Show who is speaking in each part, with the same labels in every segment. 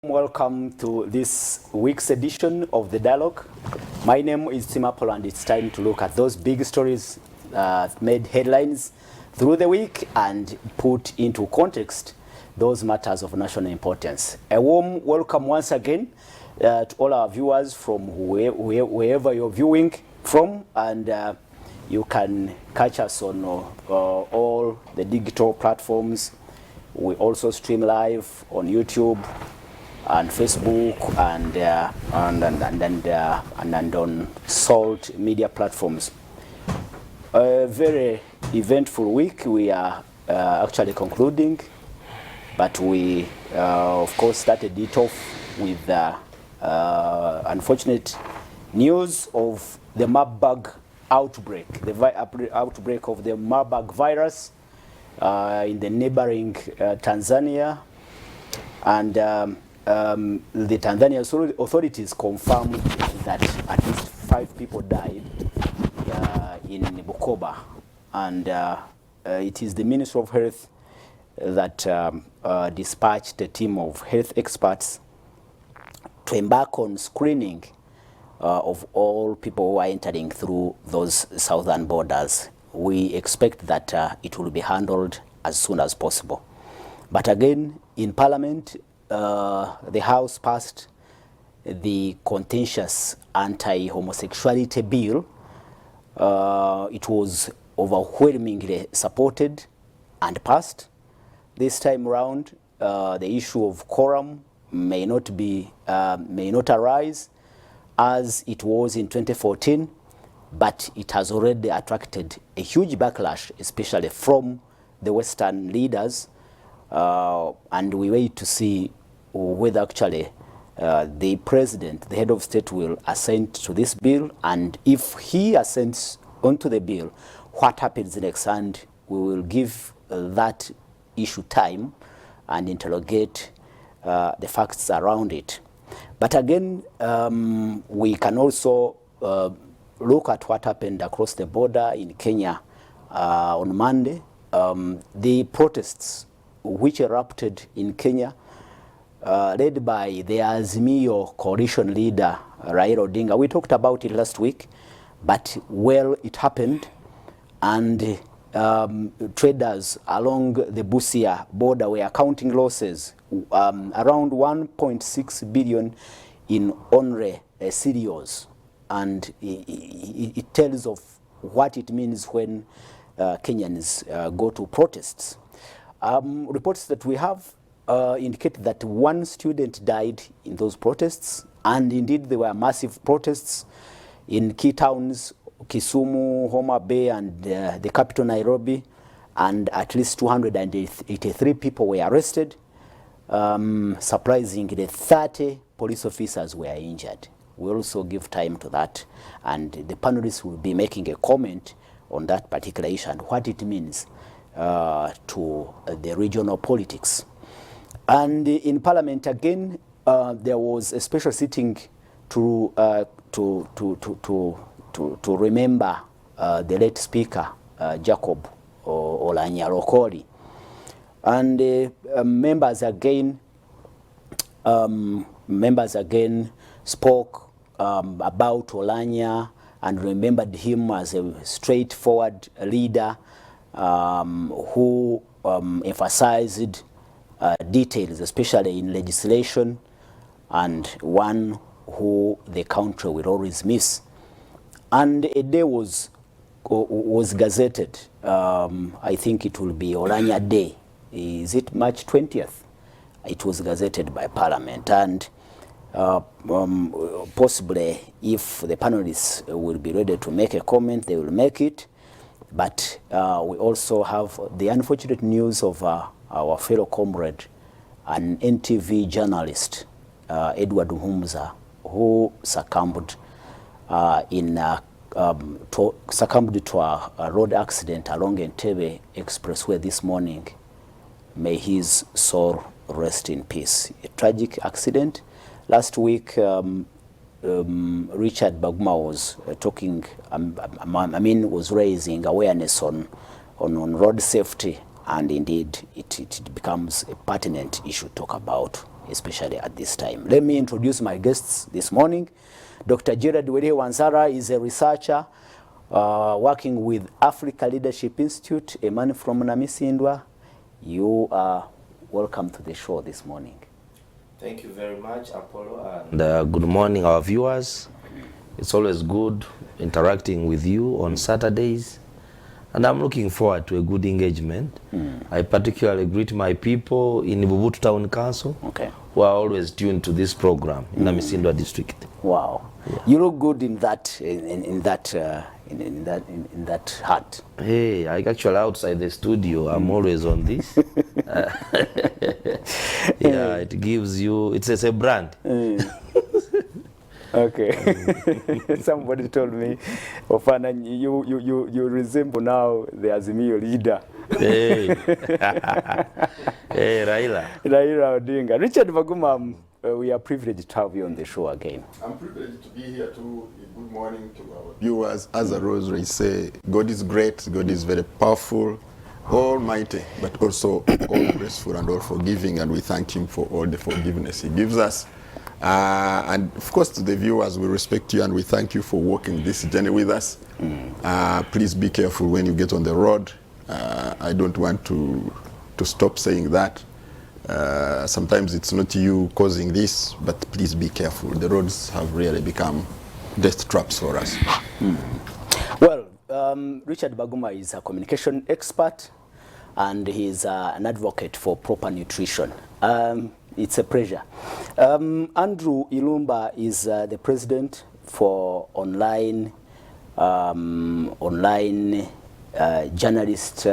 Speaker 1: Welcome to this week's edition of The Dialogue. My name is Tim Apple, and it's time to look at those big stories that made headlines through the week and put into context those matters of national importance. A warm welcome once again to all our viewers from wherever you're viewing from, and you can catch us on all the digital platforms. We also stream live on YouTube and Facebook and on SALT media platforms. A very eventful week. We are actually concluding, but we of course started it off with unfortunate news of the Marburg outbreak, the outbreak of the Marburg virus in the neighboring Tanzania, and the Tanzania authorities confirmed that at least 5 people died in Bukoba, and it is the Ministry of Health that dispatched a team of health experts to embark on screening of all people who are entering through those southern borders. We expect that it will be handled as soon as possible. But again, in Parliament, the House passed the Contentious anti-homosexuality bill. It was overwhelmingly supported and passed. This time around, the issue of quorum may not arise as it was in 2014, but it has already attracted a huge backlash, especially from the Western leaders, and we wait to see whether actually the president, the head of state, will assent to this bill, and if he assents onto the bill, what happens next, and we will give that issue time and interrogate the facts around it. But again, we can also look at what happened across the border in Kenya on Monday. The protests which erupted in Kenya, led by the Azimio coalition leader, Raila Odinga. We talked about it last week, but well, it happened, and traders along the Busia border were counting losses, around 1.6 billion in onre cereals, and it tells of what it means when Kenyans go to protests. Reports that we have indicate that 1 student died in those protests, and indeed there were massive protests in key towns, Kisumu, Homa Bay, and the capital Nairobi, and at least 283 people were arrested. Surprisingly, 30 police officers were injured. We also give time to that, and the panelists will be making a comment on that particular issue and what it means to the regional politics. And in Parliament again, there was a special sitting to remember the late Speaker Jacob Oulanyah Lokoli, and members again spoke about Oulanyah and remembered him as a straightforward leader who emphasized details, especially in legislation, and one who the country will always miss. And a day was gazetted. I think it will be Oulanyah Day. Is it March 20th? It was gazetted by Parliament, and possibly if the panelists will be ready to make a comment, they will make it. But we also have the unfortunate news of our fellow comrade, an NTV journalist, Edward Humza, who succumbed to a road accident along Entebbe Expressway this morning. May his soul rest in peace. A tragic accident. Last week, Richard Baguma was talking, was raising awareness on road safety, and indeed it becomes a pertinent issue to talk about especially at this time. Let me introduce my guests this morning. Dr. Gerard Wansara is a researcher working with Africa Leadership Institute, a man from Namisindwa. You are welcome to the show this morning.
Speaker 2: Thank you very much, Apollo, and good morning, our viewers. It's always good interacting with you on Saturdays, and I'm looking forward to a good engagement. I particularly greet my people in Ibubutu Town Council, who are always tuned to this program in Namisindwa district.
Speaker 1: Wow, yeah. You look good in that hat.
Speaker 2: Hey, I actually outside the studio. I'm always on this. Yeah, it gives you. It's a brand.
Speaker 1: Okay. Somebody told me, Ofana, you resemble now the Azimio leader.
Speaker 2: Hey. Hey, Raila.
Speaker 1: Raila Odinga. Richard Baguma, we are privileged to have you on the show again.
Speaker 3: I'm privileged to be here too. Good morning to our viewers. As a rosary say, God is great, God is very powerful, almighty, but also all graceful and all forgiving, and we thank him for all the forgiveness he gives us. And of course, to the viewers, we respect you and we thank you for walking this journey with us. Please be careful when you get on the road. I don't want to stop saying that. Sometimes it's not you causing this, but please be careful. The roads have really become death traps for us.
Speaker 1: Well, Richard Baguma is a communication expert and he's an advocate for proper nutrition. It's a pleasure. Andrew Ilumba is the president for online journalist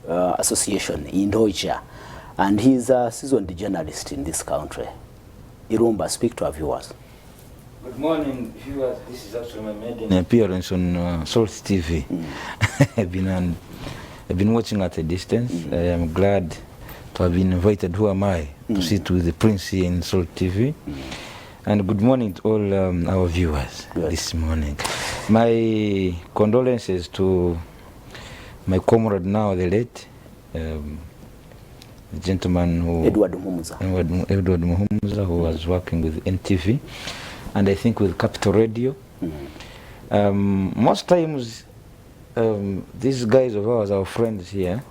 Speaker 1: association in Doja, and he's a seasoned journalist in this country. Ilumba, speak to our viewers.
Speaker 4: Good morning, viewers. This is actually my maiden appearance on Salt TV. I've been watching at a distance. I am glad to have been invited. Who am I to sit with the Prince here in Salt TV? And good morning to all our viewers this morning. My condolences to my comrade now, the late the gentleman who
Speaker 1: Edward Muhumuza,
Speaker 4: who was working with NTV and I think with Capital Radio. Most times these guys of ours, our friends here,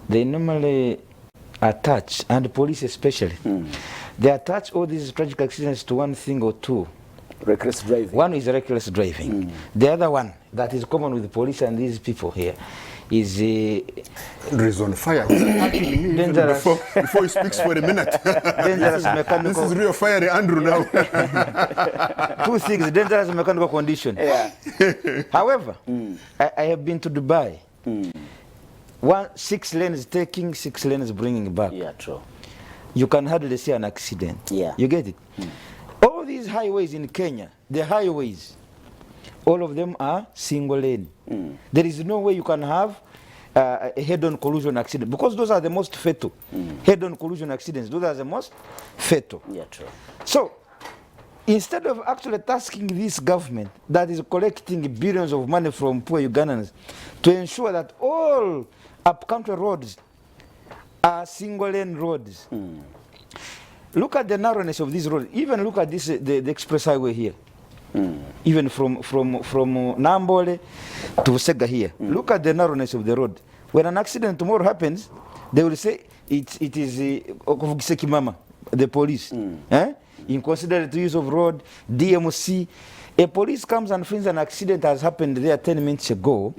Speaker 4: they normally attach, and the police especially, they attach all these tragic accidents to one thing or two.
Speaker 1: Reckless driving.
Speaker 4: One is reckless driving. The other one that is common with the police and these people here is
Speaker 3: Andrew is on fire. He's attacking me
Speaker 4: dangerous.
Speaker 3: Before he speaks for a minute.
Speaker 4: Dangerous mechanical.
Speaker 3: This is real fiery Andrew now.
Speaker 4: Two things, dangerous mechanical condition.
Speaker 1: Yeah.
Speaker 4: However, I have been to Dubai. 6 lanes taking, 6 lanes bringing back.
Speaker 1: Yeah, true.
Speaker 4: You can hardly see an accident.
Speaker 1: Yeah.
Speaker 4: You get it? All these highways in Kenya, the highways, all of them are single lane. There is no way you can have a head-on collision accident, because those are the most fatal. Head-on collision accidents, those are the most fatal.
Speaker 1: Yeah, true.
Speaker 4: So, instead of actually tasking this government that is collecting billions of money from poor Ugandans to ensure that all up-country roads are single-lane roads, look at the narrowness of these roads. Even look at this, the express highway here. Even from Nambole to Sega here. Look at the narrowness of the road. When an accident tomorrow happens, they will say it is Sekimama, the police. Inconsiderate use of road, DMC. A police comes and finds an accident has happened there 10 minutes ago.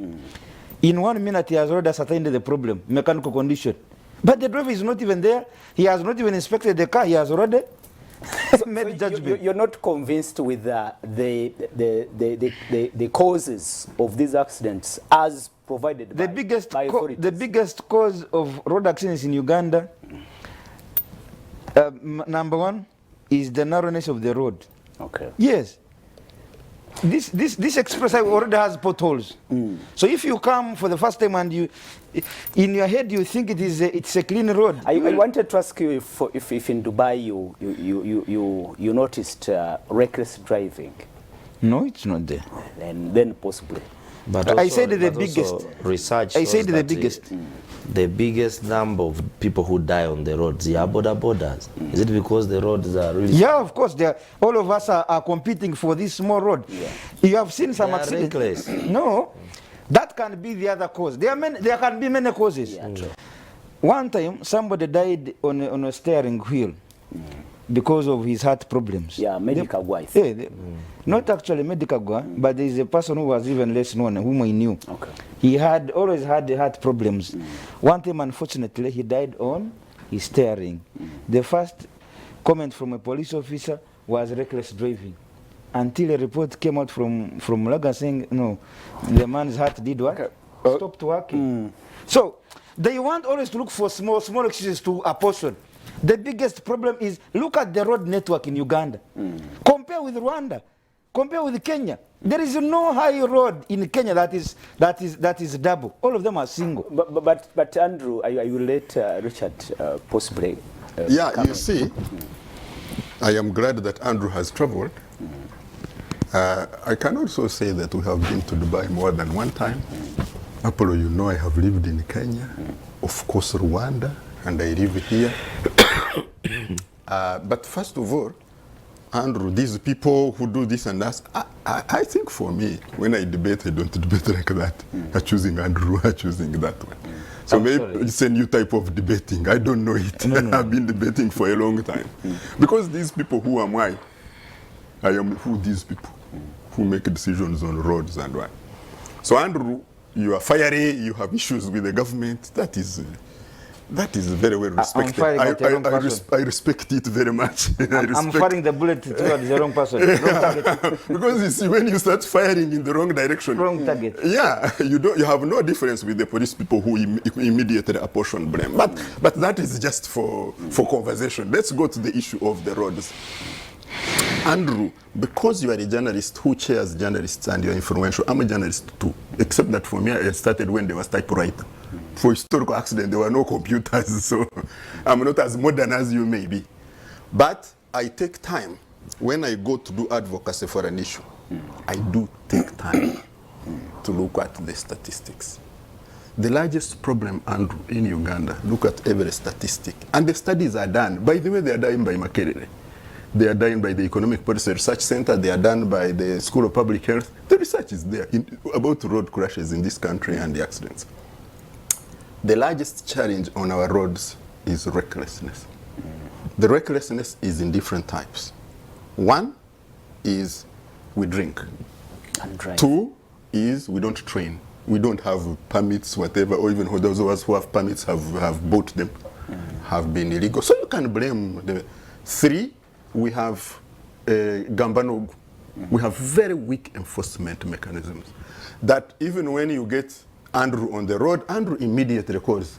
Speaker 4: In 1 minute, he has already ascertained the problem, mechanical condition. But the driver is not even there. He has not even inspected the car. He has already made judgment.
Speaker 1: You're not convinced with the causes of these accidents as provided by authorities?
Speaker 4: The biggest cause of road accidents in Uganda, number one, is the narrowness of the road.
Speaker 1: Okay.
Speaker 4: Yes. This express highway already has potholes. So if you come for the first time and you, in your head you think it's a clean road.
Speaker 1: I wanted to ask you if in Dubai you noticed reckless driving.
Speaker 4: No, it's not there.
Speaker 1: Then possibly.
Speaker 2: But
Speaker 4: I
Speaker 2: also-
Speaker 4: said the
Speaker 2: but also
Speaker 4: biggest.
Speaker 2: research
Speaker 4: I
Speaker 2: shows
Speaker 4: said the
Speaker 2: that
Speaker 4: biggest.
Speaker 2: the biggest number of people who die on the roads are borders. Is it because the roads are really
Speaker 4: Yeah, of course. All of us are competing for this small road. You have seen some
Speaker 2: They are
Speaker 4: accidents.
Speaker 2: reckless.
Speaker 4: No, that can be the other cause. There can be many causes. One time, somebody died on a steering wheel because of his heart problems.
Speaker 1: Yeah, medical wise.
Speaker 4: Yeah, not actually medical one, but there is a person who was even less known, whom I knew.
Speaker 1: Okay.
Speaker 4: He had always had heart problems. One time, unfortunately, he died on his steering. The first comment from a police officer was reckless driving, until a report came out from Laga saying, no, the man's heart did what?
Speaker 1: Okay.
Speaker 4: Stopped working. So they want always to look for small excuses to apportion. The biggest problem is, look at the road network in Uganda. Compare with Rwanda. Compare with Kenya. There is no high road in Kenya that is double. All of them are single.
Speaker 1: But Andrew, I will let Richard possibly.
Speaker 3: Yeah,
Speaker 1: come
Speaker 3: you
Speaker 1: in.
Speaker 3: see, I am glad that Andrew has traveled. I can also say that we have been to Dubai more than one time. Apollo, you know I have lived in Kenya, of course Rwanda, and I live here. But first of all, Andrew, these people who do this and that, I think for me, when I debate, I don't debate like that. I'm choosing Andrew, I'm choosing that one. So maybe it's a new type of debating. I don't know it. I've been debating for a long time. Because these people, who am I? I am who these people who make decisions on roads and what. So Andrew, you are fiery, you have issues with the government. That is very well respected.
Speaker 4: firing at the wrong person.
Speaker 3: I respect it very much.
Speaker 4: I'm firing the bullet towards the wrong person. Wrong target.
Speaker 3: Because you see, when you start firing in the wrong direction,
Speaker 4: Wrong target.
Speaker 3: yeah, you have no difference with the police people who immediately apportion blame. But that is just for conversation. Let's go to the issue of the roads. Andrew, because you are a journalist who chairs journalists and you're influential, I'm a journalist too. Except that for me, I started when there was typewriter. For historical accident, there were no computers, so I'm not as modern as you may be. But I take time. When I go to do advocacy for an issue, I do take time to look at the statistics. The largest problem, Andrew, in Uganda, look at every statistic. And the studies are done. By the way, they are done by Makerere. They are done by the Economic Policy Research Center. They are done by the School of Public Health. The research is there about road crashes in this country and the accidents. The largest challenge on our roads is recklessness. The recklessness is in different types. One is we drink.
Speaker 1: And drive.
Speaker 3: Two is we don't train. We don't have permits, whatever, or even those of us who have permits have bought them, have been illegal. So you can blame them. Three, we have Gambano. We have very weak enforcement mechanisms. That even when you get Andrew on the road, Andrew immediately calls.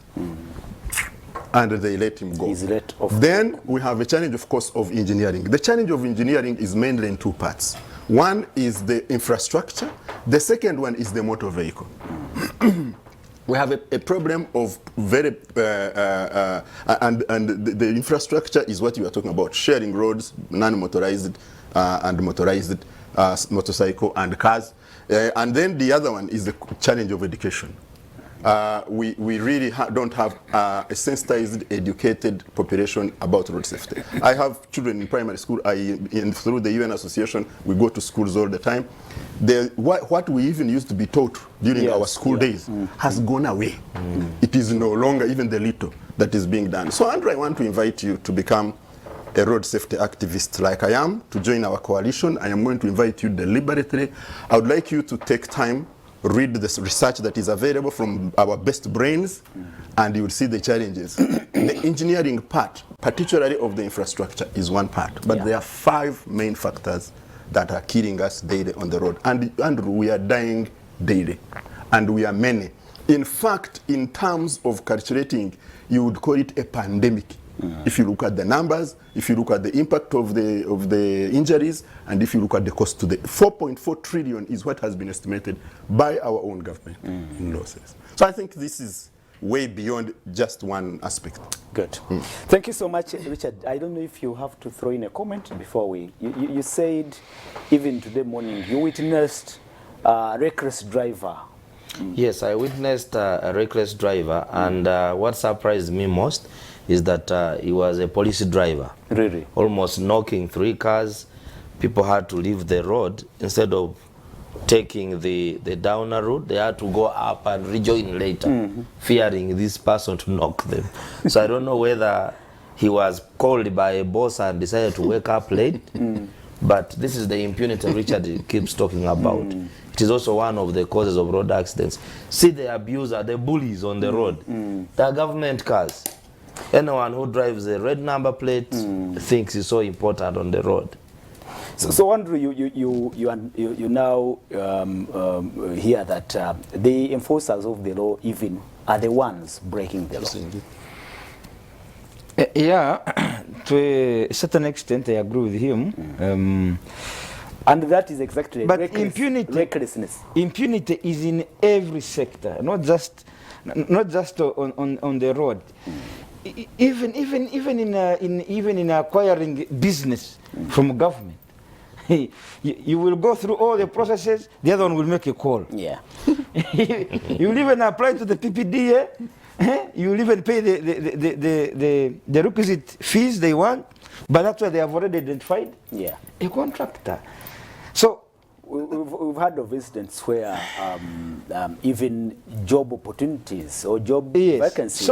Speaker 3: And they let him go.
Speaker 1: He's let off.
Speaker 3: Then we have a challenge, of course, of engineering. The challenge of engineering is mainly in two parts. One is the infrastructure. The second one is the motor vehicle. We have a problem of very, and the infrastructure is what you are talking about, sharing roads, non-motorized and motorized motorcycle and cars. And then the other one is the challenge of education. We really don't have a sensitized, educated population about road safety. I have children in primary school. Through the UN Association, we go to schools all the time. What we even used to be taught during our school days has gone away. It is no longer even the little that is being done. So, Andrew, I want to invite you to become a road safety activist like I am, to join our coalition. I am going to invite you deliberately. I would like you to take time, read the research that is available from our best brains, and you will see the challenges. The engineering part, particularly of the infrastructure, is one part, but there are 5 main factors that are killing us daily on the road. And Andrew, we are dying daily, and we are many. In fact, in terms of calculating, you would call it a pandemic. If you look at the numbers, if you look at the impact of the injuries, and if you look at the cost to the 4.4 trillion is what has been estimated by our own government in losses. So I think this is way beyond just one aspect.
Speaker 1: Good. Thank you so much, Richard. I don't know if you have to throw in a comment before you said even today morning you witnessed reckless driver.
Speaker 2: Yes, I witnessed a reckless driver, and what surprised me most is that he was a police driver.
Speaker 1: Really?
Speaker 2: Almost knocking 3 cars. People had to leave the road. Instead of taking the downer route, they had to go up and rejoin later, fearing this person to knock them. So I don't know whether he was called by a boss and decided to wake up late, but this is the impunity Richard keeps talking about. It is also one of the causes of road accidents. See the abuser, the bullies on the road. They are government cars. Anyone who drives a red number plate thinks it's so important on the road.
Speaker 1: So Andrew, you now hear that the enforcers of the law even are the ones breaking the law.
Speaker 4: Yeah, to a certain extent, I agree with him.
Speaker 1: And that is exactly
Speaker 4: But recklessness. Impunity is in every sector, not just on the road. Even in acquiring business from government. You will go through all the processes, the other one will make a call.
Speaker 1: Yeah.
Speaker 4: You will even apply to the PPDA, you will even pay the requisite fees they want, but that's why they have already identified a contractor. So
Speaker 1: we've heard of incidents where even job opportunities or job vacancies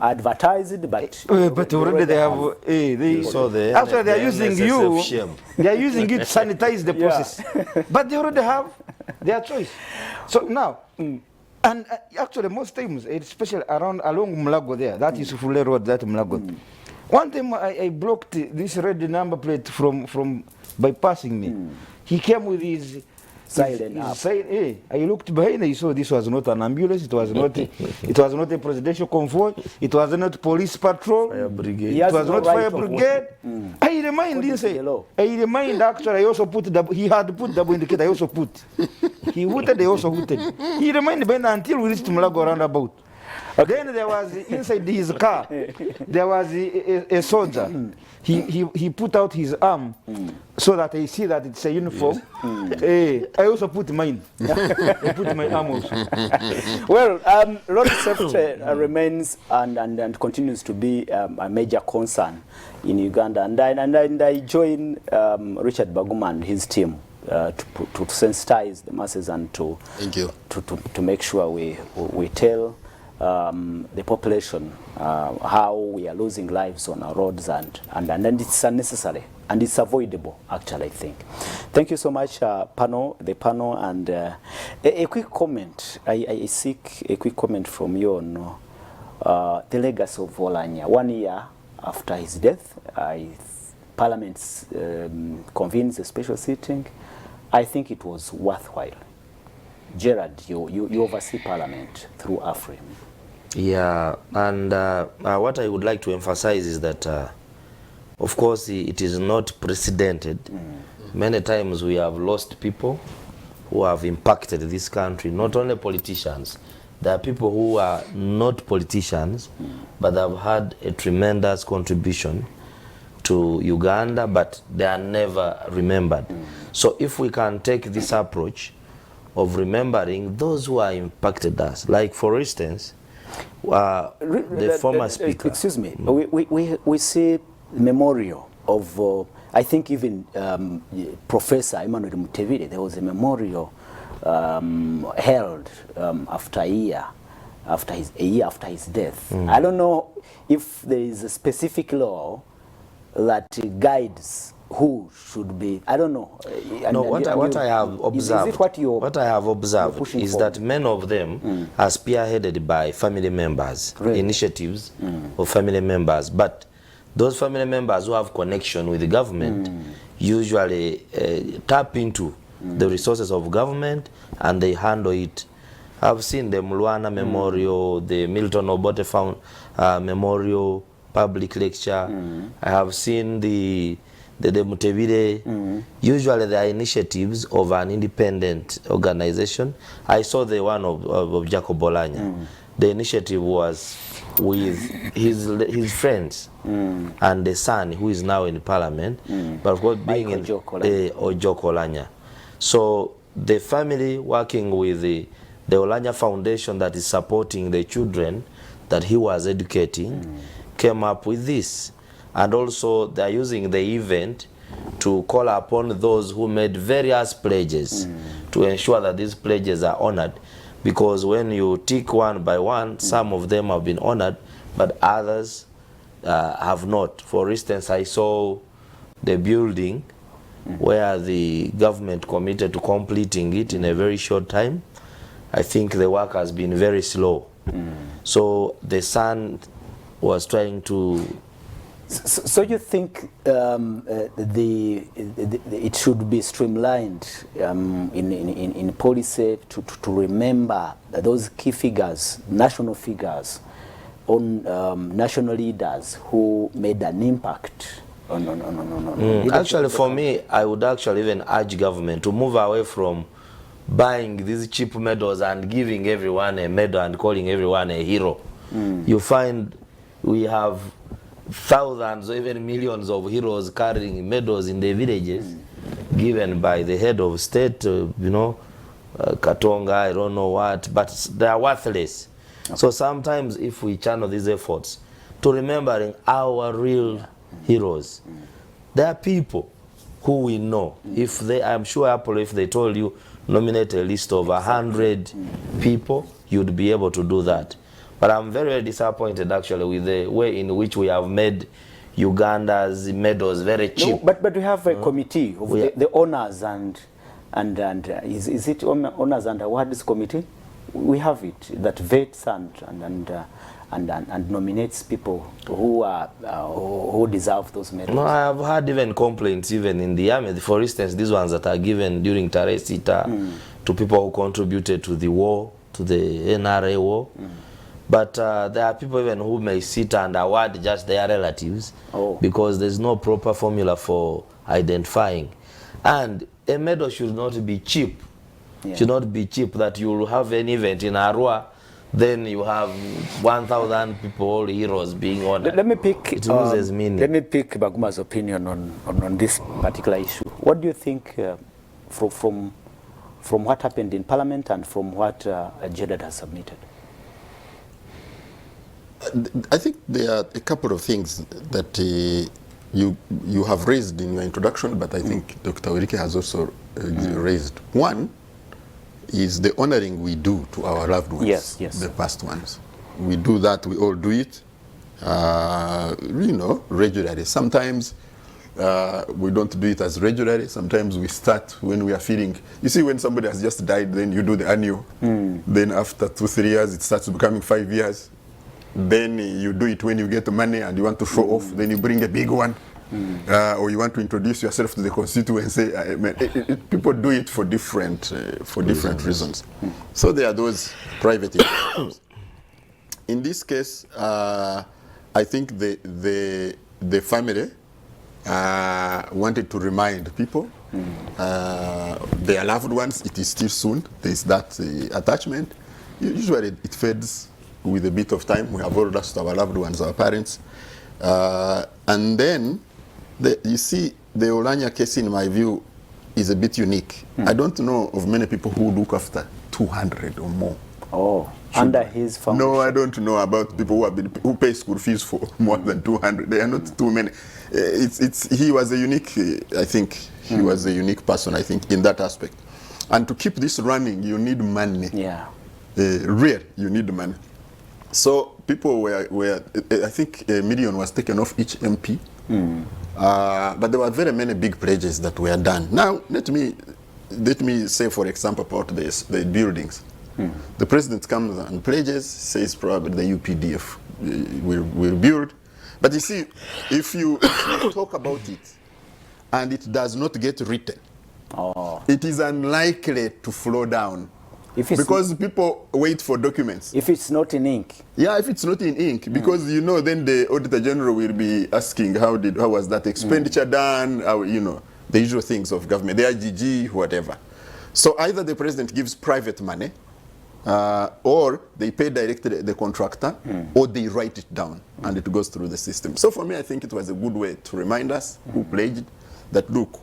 Speaker 1: advertised, but
Speaker 4: already they have. Actually, they are using you. They are using it to sanitize the process, but they already have their choice. So now, and actually, most times, especially along Mulago there, that is Fule Road, that Mulago. One time I blocked this red number plate from bypassing me. He came with his
Speaker 1: silent
Speaker 4: I looked behind, I saw this was not an ambulance, it was not a presidential convoy, it was not police patrol,
Speaker 2: Fire brigade.
Speaker 4: it was not fire brigade. I remind actually I also put he had put double indicator, I also put. He hooted, I also hooted. He reminded me until we reached Mulago roundabout. Then there was inside his car, there was a soldier. He put out his arm so that I see that it's a uniform. I also put mine. I put my arm also.
Speaker 1: Well, road safety remains and continues to be a major concern in Uganda. And I join Richard Baguma and his team to sensitize the masses and to make sure we tell the population how we are losing lives on our roads, and it's unnecessary and it's avoidable, actually, I think. Thank you so much, the panel, and a quick comment. I seek a quick comment from you on the legacy of Oulanyah. 1 year after his death, Parliament convenes a special sitting. I think it was worthwhile. Gerard, you oversee Parliament through AFRIM.
Speaker 2: Yeah, and what I would like to emphasize is that, of course, it is not precedented. Many times we have lost people who have impacted this country, not only politicians. There are people who are not politicians, but have had a tremendous contribution to Uganda, but they are never remembered. So if we can take this approach of remembering those who are impacted us, like for instance, the former speaker.
Speaker 1: Excuse me. We see memorial of I think even Professor Emmanuel Mutevile. There was a memorial held after a year after his death. I don't know if there is a specific law that guides who should be. I don't know.
Speaker 2: What I have observed, is that many of them are spearheaded by family members, initiatives of family members. But those family members who have connection with the government usually tap into the resources of government and they handle it. I've seen the Mulwana Memorial, the Milton Obote Memorial public lecture. I have seen the Mutevile. Usually there are initiatives of an independent organization. I saw the one of Jacob Oulanyah. The initiative was with his friends and the son who is now in Parliament, but of course being in Ojok Oulanyah. So the family working with the Olanya Foundation that is supporting the children that he was educating came up with this. And also they are using the event to call upon those who made various pledges to ensure that these pledges are honored. Because when you tick one by one, some of them have been honored, but others have not. For instance, I saw the building where the government committed to completing it in a very short time. I think the work has been very slow. So the son was trying to...
Speaker 1: So you think it should be streamlined in policy to remember those key figures, national figures, on national leaders who made an impact on
Speaker 2: Actually, for me, I would actually even urge government to move away from buying these cheap medals and giving everyone a medal and calling everyone a hero. You find we have thousands or even millions of heroes carrying medals in the villages given by the head of state, you know, Katonga, I don't know what, but they are worthless. Okay. So sometimes if we channel these efforts to remembering our real heroes, there are people who we know. If they, I'm sure Apple, if they told you nominate a list of 100 people, you'd be able to do that. But I'm very, very disappointed actually with the way in which we have made Uganda's medals very cheap.
Speaker 1: No, but we have a committee of the honors and is it honors and awards committee? We have it that vets and nominates people who are who deserve those medals.
Speaker 2: No, I have had even complaints even in the army. For instance, these ones that are given during Taresita to people who contributed to the war, to the NRA war. But there are people even who may sit and award just their relatives because there's no proper formula for identifying. And a medal should not be cheap. Yeah. Should not be cheap that you will have an event in Arua, then you have 1,000 people, all heroes being honored.
Speaker 1: Let me pick,
Speaker 2: it loses meaning.
Speaker 1: Let me pick Baguma's opinion on this particular issue. What do you think from what happened in Parliament and from what JEDAD has submitted?
Speaker 3: I think there are a couple of things that you have raised in your introduction, but I think Dr. Werike has also raised. One is the honoring we do to our loved ones,
Speaker 1: yes.
Speaker 3: the past ones. We do that, we all do it, you know, regularly. Sometimes we don't do it as regularly. Sometimes we start when we are feeling, you see, when somebody has just died, then you do the annual. Then after 2-3 years, it starts becoming 5 years. Then you do it when you get the money and you want to show off, then you bring a big one. Or you want to introduce yourself to the constituency. People do it for different reasons. So there are those private initiatives. In this case, I think the family wanted to remind people, their loved ones, it is still soon. There is that attachment. Usually it fades with a bit of time. We have all lost our loved ones, our parents. And then, you see, the Olanya case, in my view, is a bit unique. I don't know of many people who look after 200 or more.
Speaker 1: Under his foundation?
Speaker 3: No, I don't know about people who pay school fees for more than 200. They are not too many. He was a unique, I think, he was a unique person, I think, in that aspect. And to keep this running, you need money.
Speaker 1: Yeah.
Speaker 3: You need money. So people were I think $1 million was taken off each MP. But there were very many big pledges that were done. Now, let me say, for example, about the buildings. The president comes and pledges, says probably the UPDF will build. But you see, if you talk about it and it does not get written, it is unlikely to flow down. Because people wait for documents.
Speaker 1: If it's not in ink.
Speaker 3: Yeah, if it's not in ink, because you know, then the Auditor General will be asking how was that expenditure done, you know, the usual things of government, the IGG, whatever. So either the president gives private money, or they pay directly the contractor, or they write it down and it goes through the system. So for me, I think it was a good way to remind us who pledged that, look,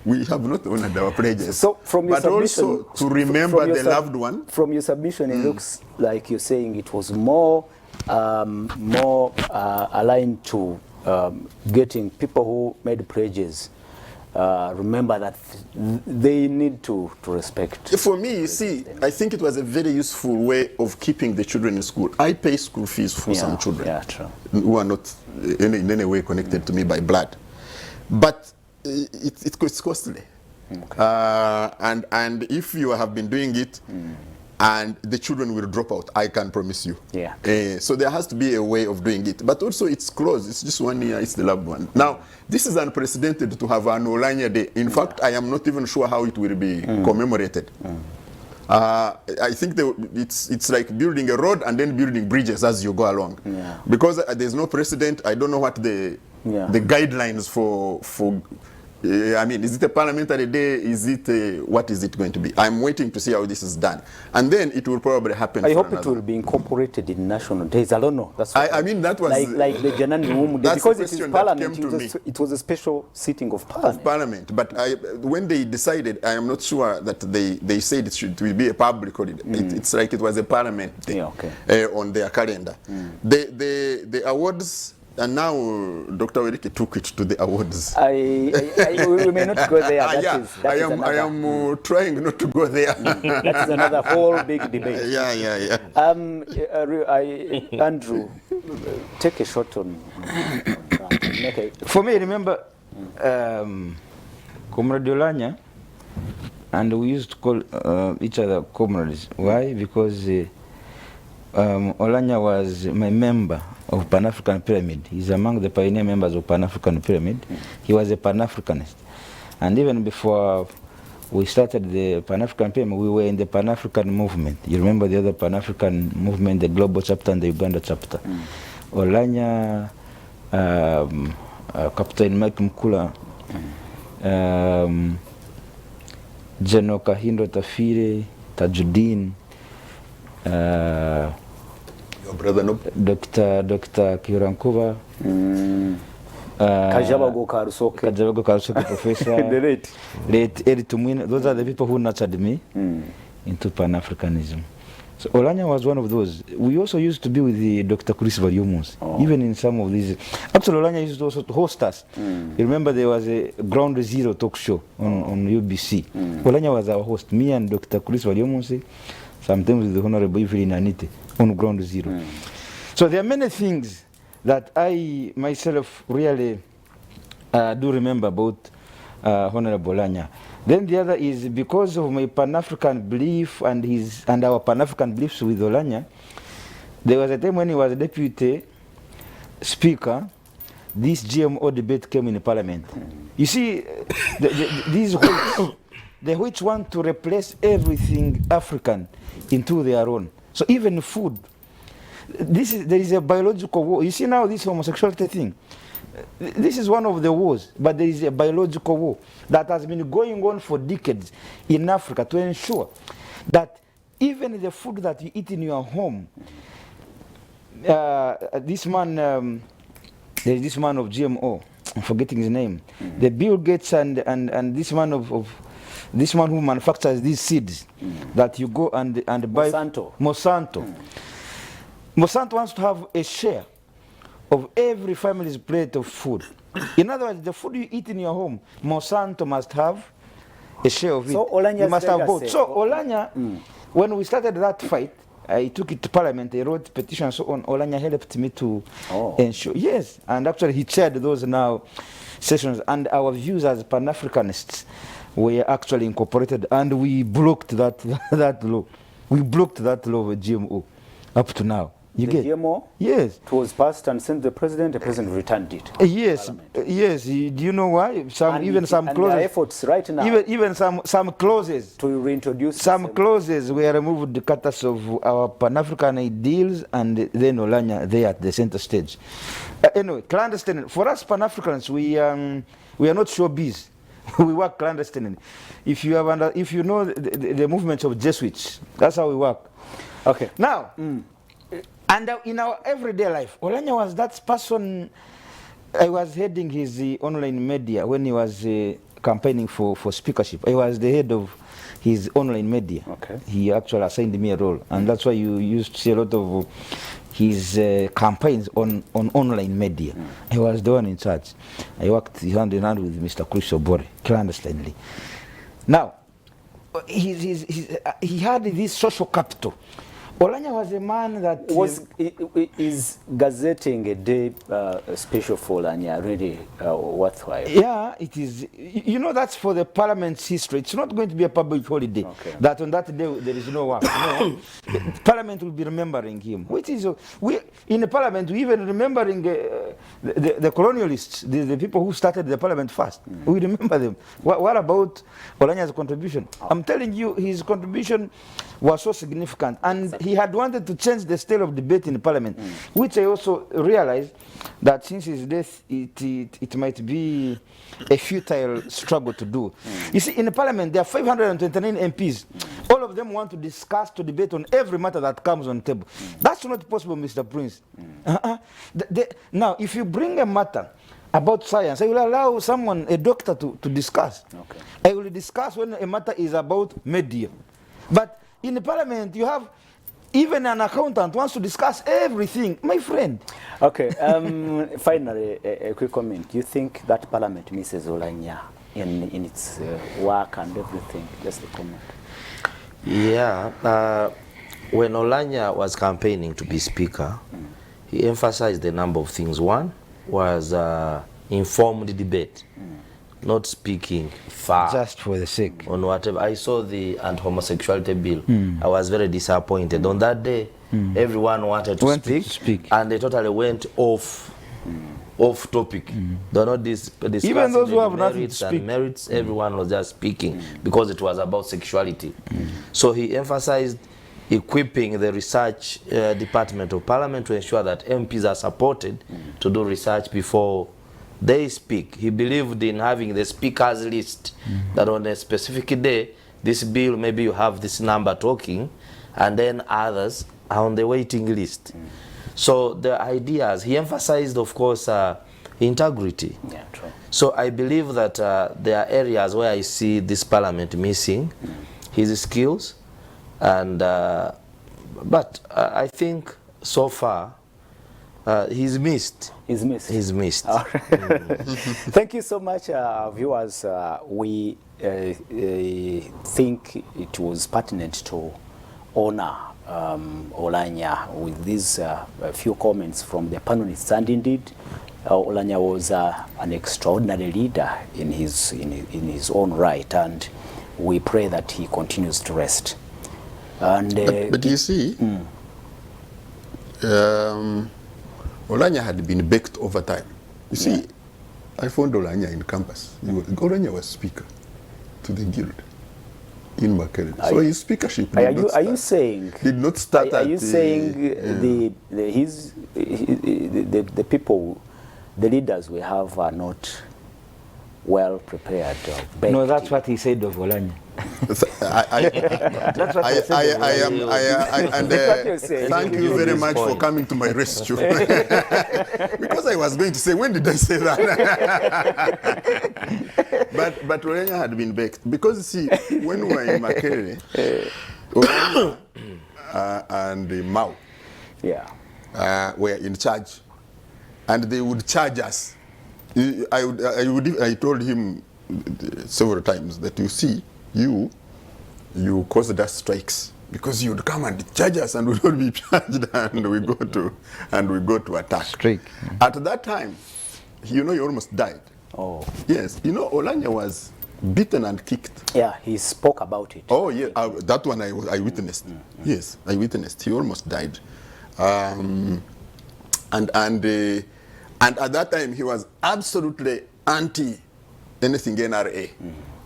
Speaker 3: we have not honored our pledges.
Speaker 1: So from your
Speaker 3: but
Speaker 1: submission,
Speaker 3: also to remember
Speaker 1: from your
Speaker 3: the loved one.
Speaker 1: From your submission, it looks like you're saying it was more aligned to getting people who made pledges remember that they need to respect.
Speaker 3: For me, you see, I think it was a very useful way of keeping the children in school. I pay school fees for some children who are not in any way connected to me by blood. But it's costly. Okay. And if you have been doing it, and the children will drop out, I can promise you.
Speaker 1: Yeah.
Speaker 3: So there has to be a way of doing it. But also it's close, it's just 1 year, it's the loved one. Now, this is unprecedented to have an Olanya Day. In fact, I am not even sure how it will be commemorated. I think it's like building a road and then building bridges as you go along.
Speaker 1: Yeah.
Speaker 3: Because there's no precedent, I don't know what the guidelines for I mean, is it a parliamentary day? Is it what is it going to be? I'm waiting to see how this is done, and then it will probably happen.
Speaker 1: I hope it will be incorporated in national days. I don't know. That's what
Speaker 3: I mean, that was
Speaker 1: like the Janani Women Day, because it is parliament. It was a special sitting of parliament.
Speaker 3: But when they decided, I am not sure that they said it will be a public holiday. It's like it was a parliament day on their calendar. The awards. And now Dr. Werike took it to the awards.
Speaker 1: We may not go there.
Speaker 3: I am trying not to go there.
Speaker 1: That is another whole big debate.
Speaker 3: Yeah.
Speaker 1: Andrew, take a shot on
Speaker 4: For me, remember, Comrade Olanya, and we used to call each other comrades. Why? Because Olanya was my member of Pan-African Pyramid. He's among the pioneer members of Pan-African Pyramid. He was a Pan-Africanist. And even before we started the Pan-African Pyramid, we were in the Pan-African movement. You remember the other Pan-African movement, the global chapter and the Uganda chapter. Olanya, Captain Mike Mkula, General Kahindo Tafire, Tajuddin,
Speaker 3: brother, no?
Speaker 4: Dr. Kirankova,
Speaker 1: Kajabago Karusoke,
Speaker 4: Professor, late Eri Tumwina. Those are the people who nurtured me into Pan-Africanism. So Olanya was one of those. We also used to be with the Dr. Chris Variomus, even in some of these. Actually, Olanya used also to host us. You remember there was a Ground Zero talk show on UBC. Olanya was our host. Me and Dr. Chris Variomus, sometimes with the Honorable Evelyn Anite on Ground Zero. So there are many things that I myself really do remember about Honorable Olanya. Then the other is because of my Pan-African belief and our Pan-African beliefs with Olanya, there was a time when he was deputy speaker, this GMO debate came in the parliament. You see, these whites, the which want to replace everything African into their own. So even food, there is a biological war. You see now this homosexuality thing. This is one of the wars, but there is a biological war that has been going on for decades in Africa to ensure that even the food that you eat in your home, this man, there is this man of GMO, I'm forgetting his name, the Bill Gates and this man this man who manufactures these seeds that you go and buy. Monsanto. Monsanto wants to have a share of every family's plate of food. In other words, the food you eat in your home, Monsanto must have a share of it.
Speaker 1: So Olanya's
Speaker 4: you must have both. So
Speaker 1: legacy.
Speaker 4: Olanya, when we started that fight, I took it to Parliament, I wrote petitions so on. Olanya helped me to ensure. Yes, and actually he chaired those now sessions, and our views as Pan-Africanists were actually incorporated, and we blocked that law. We blocked that law of GMO up to now. You
Speaker 1: the
Speaker 4: get
Speaker 1: GMO?
Speaker 4: Yes.
Speaker 1: It was passed and sent to the president returned it.
Speaker 4: Yes, yes. Do you know why? Some
Speaker 1: And
Speaker 4: clauses.
Speaker 1: their efforts right now
Speaker 4: Even some clauses.
Speaker 1: to reintroduce
Speaker 4: Some clauses were removed because of our Pan-African ideals, and then Olanya there at the center stage. Anyway, clandestine. For us Pan-Africans, we are not showbiz. We work clandestinely. If you know the movement of Jesuits, that's how we work.
Speaker 1: Okay.
Speaker 4: Now. And in our everyday life, Olanya was that person. I was heading his online media when he was campaigning for speakership. I was the head of his online media.
Speaker 1: Okay.
Speaker 4: He actually assigned me a role, and that's why you used to see a lot of his campaigns on online media. I was the one in charge. I worked hand in hand with Mr. Chris Obore, clandestinely. Now, he had this social capital. Olanya was a man that
Speaker 1: is gazetting a day special for Olanya really worthwhile?
Speaker 4: Yeah, it is. You know, that's for the parliament's history. It's not going to be a public holiday.
Speaker 1: Okay.
Speaker 4: That on that day there is no work. No, Parliament will be remembering him. Which is we in the parliament we even remembering the colonialists, the people who started the parliament first. We remember them. What about Olanya's contribution? I'm telling you, his contribution was so significant, and he had wanted to change the style of debate in the parliament, which I also realized that since his death, it might be a futile struggle to do. You see, in the parliament, there are 529 MPs. All of them want to discuss, to debate on every matter that comes on the table. That's not possible, Mr. Prince. Now, if you bring a matter about science, I will allow someone, a doctor, to discuss.
Speaker 1: Okay.
Speaker 4: I will discuss when a matter is about media. But in the parliament, you have even an accountant wants to discuss everything. My friend.
Speaker 1: Okay, finally, a quick comment. Do you think that parliament misses Olanya in its work and everything? Just a comment.
Speaker 2: Yeah, when Olanya was campaigning to be speaker, he emphasized a number of things. One was informed debate, not speaking far.
Speaker 4: Just for the sake.
Speaker 2: On whatever. I saw the anti-homosexuality bill. I was very disappointed. On that day, everyone wanted to speak, and they totally went off topic. They're not discussing
Speaker 4: even those who have nothing to
Speaker 2: merits
Speaker 4: speak.
Speaker 2: and merits. Everyone was just speaking because it was about sexuality. So he emphasized equipping the research department of parliament to ensure that MPs are supported to do research before they speak. He believed in having the speakers list, that on a specific day, this bill, maybe you have this number talking, and then others are on the waiting list. So the ideas, he emphasized, of course, integrity.
Speaker 1: Yeah, true.
Speaker 2: So I believe that there are areas where I see this parliament missing his skills, and but I think so far he's missed.
Speaker 1: He's missed.
Speaker 2: He's missed.
Speaker 1: Thank you so much, viewers. We think it was pertinent to honor Olanya with these few comments from the panelists, and indeed, Olanya was an extraordinary leader in his own right, and we pray that he continues to rest. And
Speaker 3: but you see, Olanya had been baked over time. You see, I found Olanya in campus. Olanya was speaker to the guild in Makerere. So his speakership did not start.
Speaker 1: Are you saying?
Speaker 3: Did not start.
Speaker 1: Are you saying the people, the leaders we have are not well prepared?
Speaker 4: No, that's what he said of Olanya.
Speaker 3: That's what I said. Thank you very much for coming to my rescue. Because I was going to say, when did I say that? but Olanya had been baked. Because you see, when we were in Makerere, and Mao were in charge, and they would charge us. I told him several times that, you see, you caused us strikes because you'd come and charge us and we would be charged, and we go to attack.
Speaker 4: Strike.
Speaker 3: At that time, you know, he almost died.
Speaker 1: Oh.
Speaker 3: Yes, you know, Olanya was beaten and kicked.
Speaker 1: Yeah, he spoke about it.
Speaker 3: Oh yeah, that one I witnessed. Yes, I witnessed. He almost died, and at that time he was absolutely anti anything NRA.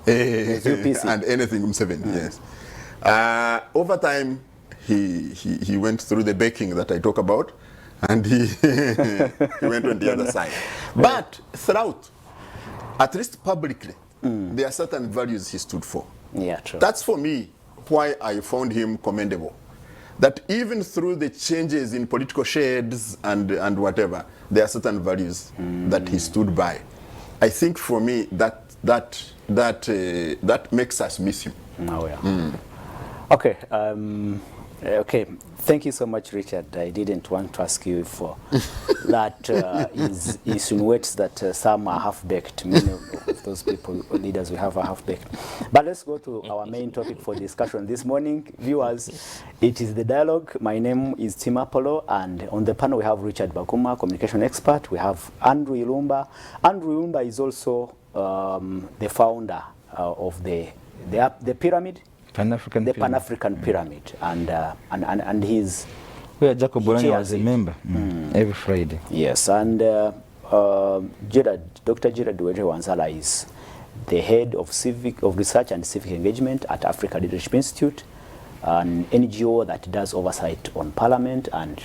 Speaker 3: And anything Museveni, yes. Over time, he went through the baking that I talk about, and he went on the other side. But throughout, at least publicly, there are certain values he stood for.
Speaker 1: Yeah, true.
Speaker 3: That's for me why I found him commendable. That even through the changes in political shades and whatever, there are certain values that he stood by. I think for me that that makes us miss him.
Speaker 1: Oh, yeah. Okay. Okay. Thank you so much, Richard. I didn't want to ask you for that insinuates that some are half-baked. Many of those people, leaders we have, are half-baked. But let's go to our main topic for discussion this morning. Viewers, it is the dialogue. My name is Tim Apollo, and on the panel we have Richard Bakuma, communication expert. We have Andrew Ilumba. Andrew Ilumba is also the founder of the pyramid. Pan-African Pyramid, and he's
Speaker 4: where Jacob Bolani was a member every Friday.
Speaker 1: Yes, and Dr. Gerard Wanzala is the head of research and civic engagement at Africa Leadership Institute, an NGO that does oversight on Parliament and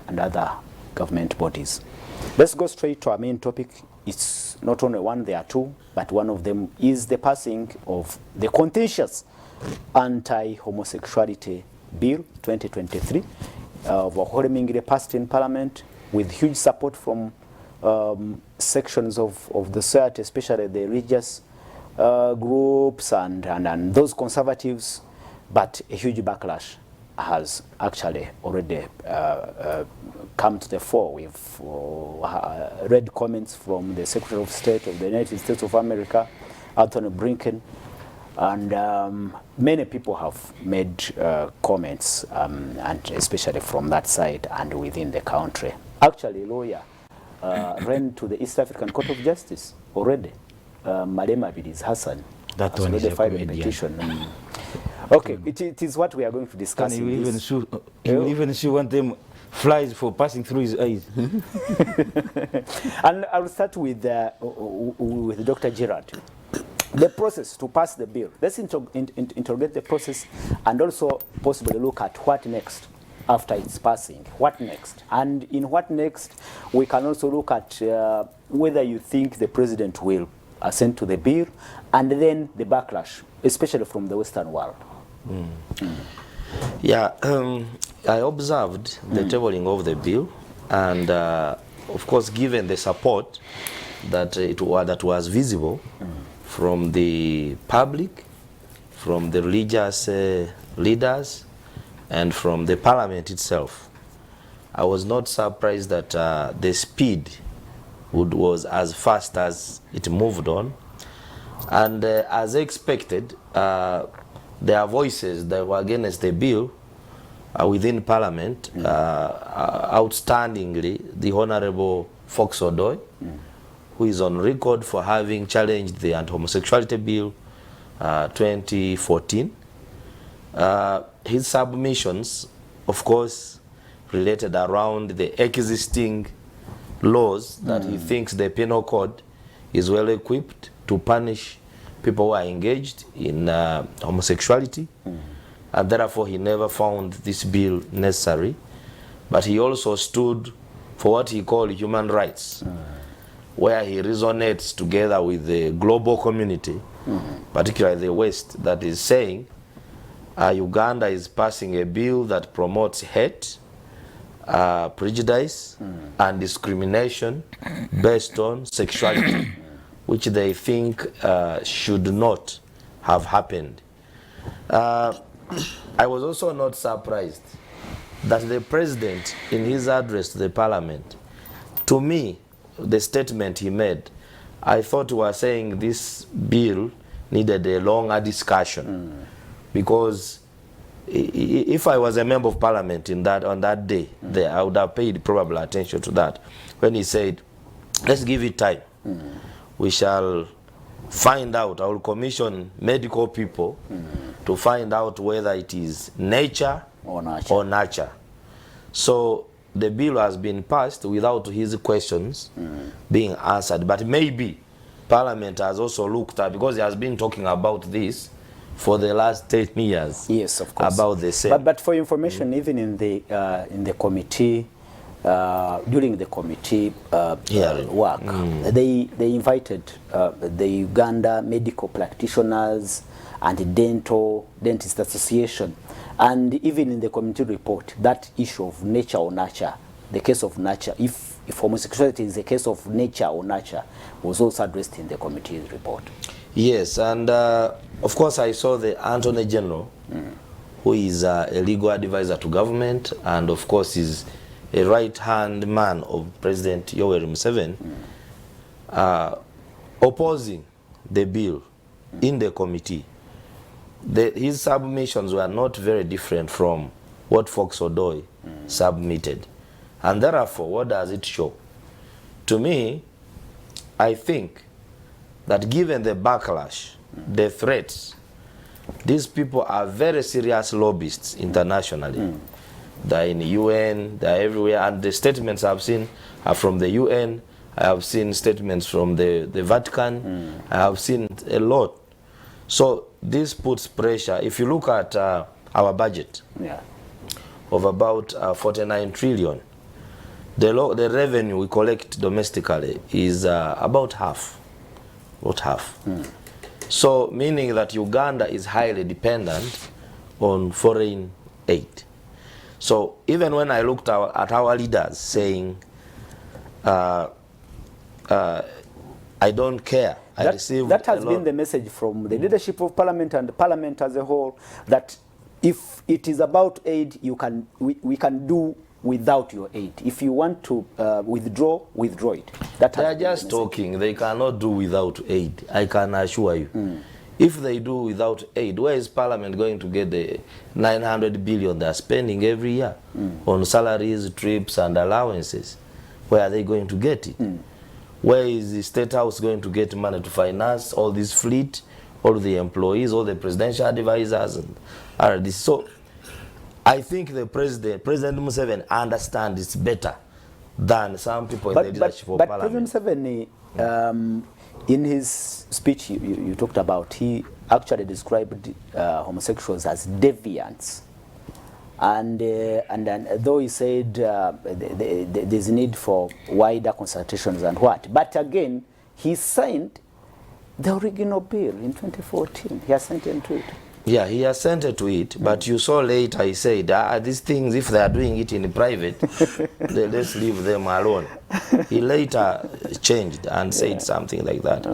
Speaker 1: other government bodies. Let's go straight to our main topic. It's not only one, there are two, but one of them is the passing of the Contentious Anti-Homosexuality Bill 2023, overwhelmingly passed in Parliament with huge support from sections of the society, especially the religious groups and those conservatives, but a huge backlash has actually already come to the fore. We've read comments from the Secretary of State of the United States of America, Anthony Blinken, and many people have made comments, and especially from that side and within the country. Actually, a lawyer ran to the East African Court of Justice already. Malema Bidiz Hassan has already filed a petition. Okay, it is what we are going to discuss.
Speaker 4: And he will even sue one them flies for passing through his eyes.
Speaker 1: And I'll start with Dr. Gerard. The process to pass the bill. Let's interrogate the process and also possibly look at what next after its passing. What next? And in what next, we can also look at whether you think the president will assent to the bill, and then the backlash, especially from the Western world.
Speaker 2: Yeah, I observed the tabling of the bill, and of course, given the support that that was visible from the public, from the religious leaders, and from the parliament itself, I was not surprised that the speed was as fast as it moved on. And as expected, there are voices that were against the bill within Parliament. Outstandingly, the Honorable Fox Odoi, who is on record for having challenged the anti-homosexuality bill 2014. His submissions, of course, related around the existing laws that he thinks the penal code is well equipped to punish people who are engaged in homosexuality, and therefore he never found this bill necessary. But he also stood for what he called human rights, where he resonates together with the global community, particularly the West, that is saying Uganda is passing a bill that promotes hate, prejudice, and discrimination based on sexuality, which they think should not have happened. I was also not surprised that the president, in his address to the parliament, to me, the statement he made, I thought he was saying this bill needed a longer discussion, because if I was a member of parliament on that day, I would have paid probable attention to that, when he said, let's give it time. We shall find out, I will commission medical people to find out whether it is nature or nurture. So the bill has been passed without his questions being answered. But maybe Parliament has also looked at, because he has been talking about this for the last 10 years.
Speaker 1: Yes, of course.
Speaker 2: About the same.
Speaker 1: But for information, even in the committee, during the committee work, they invited the Uganda medical practitioners and dentist association, and even in the committee report, that issue of nature or nurture, the case of nurture, if homosexuality is a case of nature or nurture, was also addressed in the committee's report.
Speaker 2: Yes, and of course I saw the Attorney General, who is a legal advisor to government, and of course is a right-hand man of President Yoweri Museveni, opposing the bill in the committee. His submissions were not very different from what Fox Odoi submitted. And therefore, what does it show? To me, I think that given the backlash, the threats, these people are very serious lobbyists internationally. They're in the UN, they're everywhere, and the statements I've seen are from the UN. I have seen statements from the Vatican. I have seen a lot. So this puts pressure. If you look at our budget of about 49 trillion, the revenue we collect domestically is about half. So meaning that Uganda is highly dependent on foreign aid. So even when I looked at our leaders saying, I don't care, I received
Speaker 1: that has been the message from the leadership of Parliament and Parliament as a whole, that if it is about aid, we can do without your aid. If you want to withdraw it. They
Speaker 2: are just talking. They cannot do without aid. I can assure you. If they do without aid, where is Parliament going to get the 900 billion they are spending every year on salaries, trips, and allowances? Where are they going to get it? Where is the State House going to get money to finance all this fleet, all the employees, all the presidential advisors, and RDC? So I think the President Museveni understands it's better than some people in the leadership of Parliament.
Speaker 1: But President Museveni, in his speech you talked about, he actually described homosexuals as deviants. And though he said there's need for wider consultations and what, but again, he signed the original bill in 2014. He assented to it.
Speaker 2: Yeah, he assented to it, but you saw later he said, these things, if they are doing it in private, let's leave them alone. He later changed and said something like that.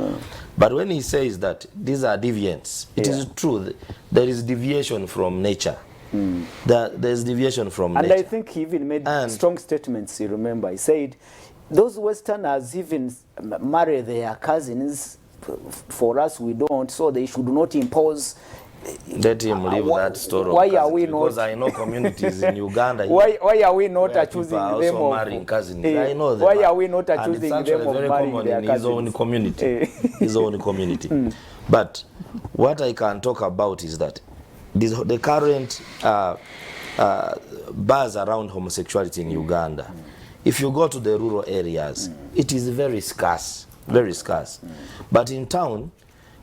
Speaker 2: But when he says that these are deviants, it is true. There is deviation from nature. There's deviation from nature.
Speaker 1: And I think he even made strong statements, you remember. He said, those Westerners even marry their cousins. For us, we don't, so they should not impose.
Speaker 2: Let him leave that story.
Speaker 1: Why are we not?
Speaker 2: Because I know communities in Uganda.
Speaker 1: Why are we not accusing them of
Speaker 2: marrying cousins? I know them.
Speaker 1: Why are we not accusing them of
Speaker 2: very
Speaker 1: marrying
Speaker 2: common
Speaker 1: their
Speaker 2: in
Speaker 1: cousins?
Speaker 2: his own community. His own community. But what I can talk about is that the current buzz around homosexuality in Uganda, if you go to the rural areas, it is very scarce, very scarce. But in town,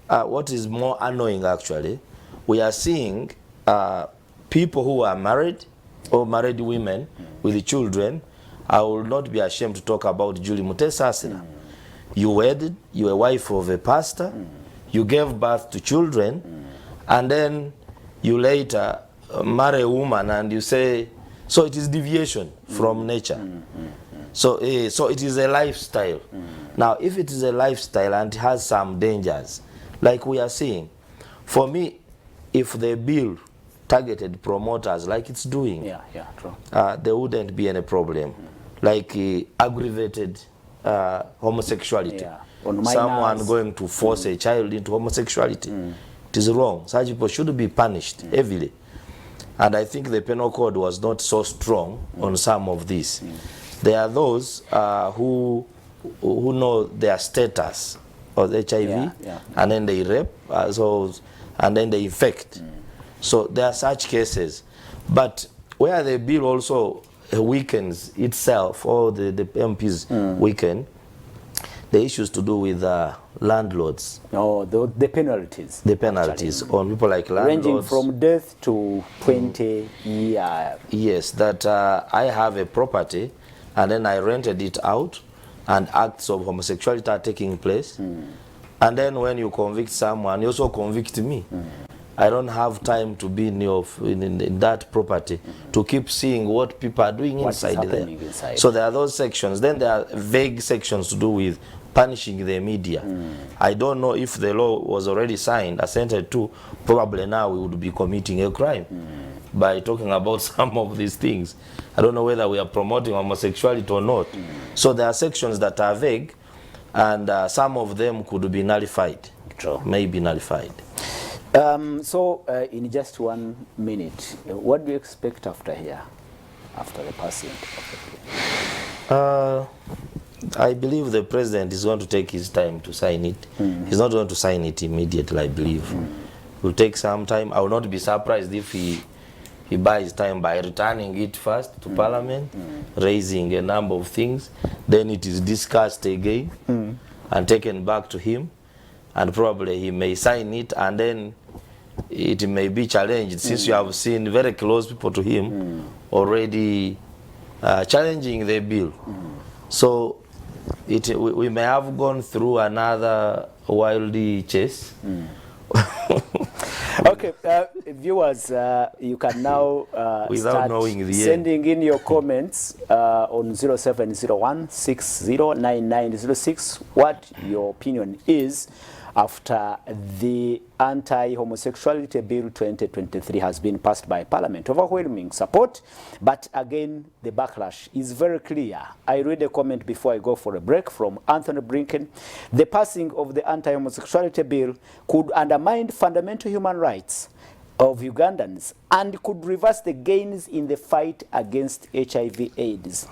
Speaker 2: what is more annoying actually, we are seeing people who are married or married women with children. I will not be ashamed to talk about Julie Mutesasira. You wedded, you were a wife of a pastor, you gave birth to children, and then you later marry a woman and you say, so it is deviation from nature. So it is a lifestyle. Now, if it is a lifestyle and it has some dangers, like we are seeing, for me, if the bill targeted promoters like it's doing,
Speaker 1: true.
Speaker 2: There wouldn't be any problem. Like aggravated homosexuality. Someone going to force a child into homosexuality. It is wrong. Such people should be punished heavily. And I think the penal code was not so strong on some of these. There are those who know their status of HIV, and then they rape, and then they infect. So there are such cases. But where the bill also weakens itself, or the MPs weaken, the issues to do with landlords.
Speaker 1: No, the penalties.
Speaker 2: The penalties on people like landlords.
Speaker 1: Ranging from death to 20 years.
Speaker 2: Yes, that I have a property and then I rented it out and acts of homosexuality are taking place. And then when you convict someone, you also convict me. I don't have time to be in that property to keep seeing what people are doing inside there.
Speaker 1: Inside.
Speaker 2: So there are those sections. Then there are vague sections to do with punishing the media. I don't know if the law was already signed, assented to. Probably now we would be committing a crime by talking about some of these things. I don't know whether we are promoting homosexuality or not. So there are sections that are vague, and some of them could be nullified.
Speaker 1: True.
Speaker 2: Maybe nullified.
Speaker 1: In just 1 minute, what do you expect after here, after the passing of the bill?
Speaker 2: I believe the president is going to take his time to sign it. He's not going to sign it immediately, I believe. It will take some time. I will not be surprised if he buys time by returning it first to Parliament, raising a number of things. Then it is discussed again and taken back to him. And probably he may sign it, and then it may be challenged, since you have seen very close people to him already challenging the bill. So we may have gone through another wildy chase.
Speaker 1: Okay, viewers, you can now start
Speaker 2: knowing the
Speaker 1: sending in your comments on 0701 609906 what your opinion is after the Anti-Homosexuality Bill 2023 has been passed by Parliament. Overwhelming support, but again, the backlash is very clear. I read a comment before I go for a break from Anthony Blinken. The passing of the Anti-Homosexuality Bill could undermine fundamental human rights of Ugandans and could reverse the gains in the fight against HIV/AIDS.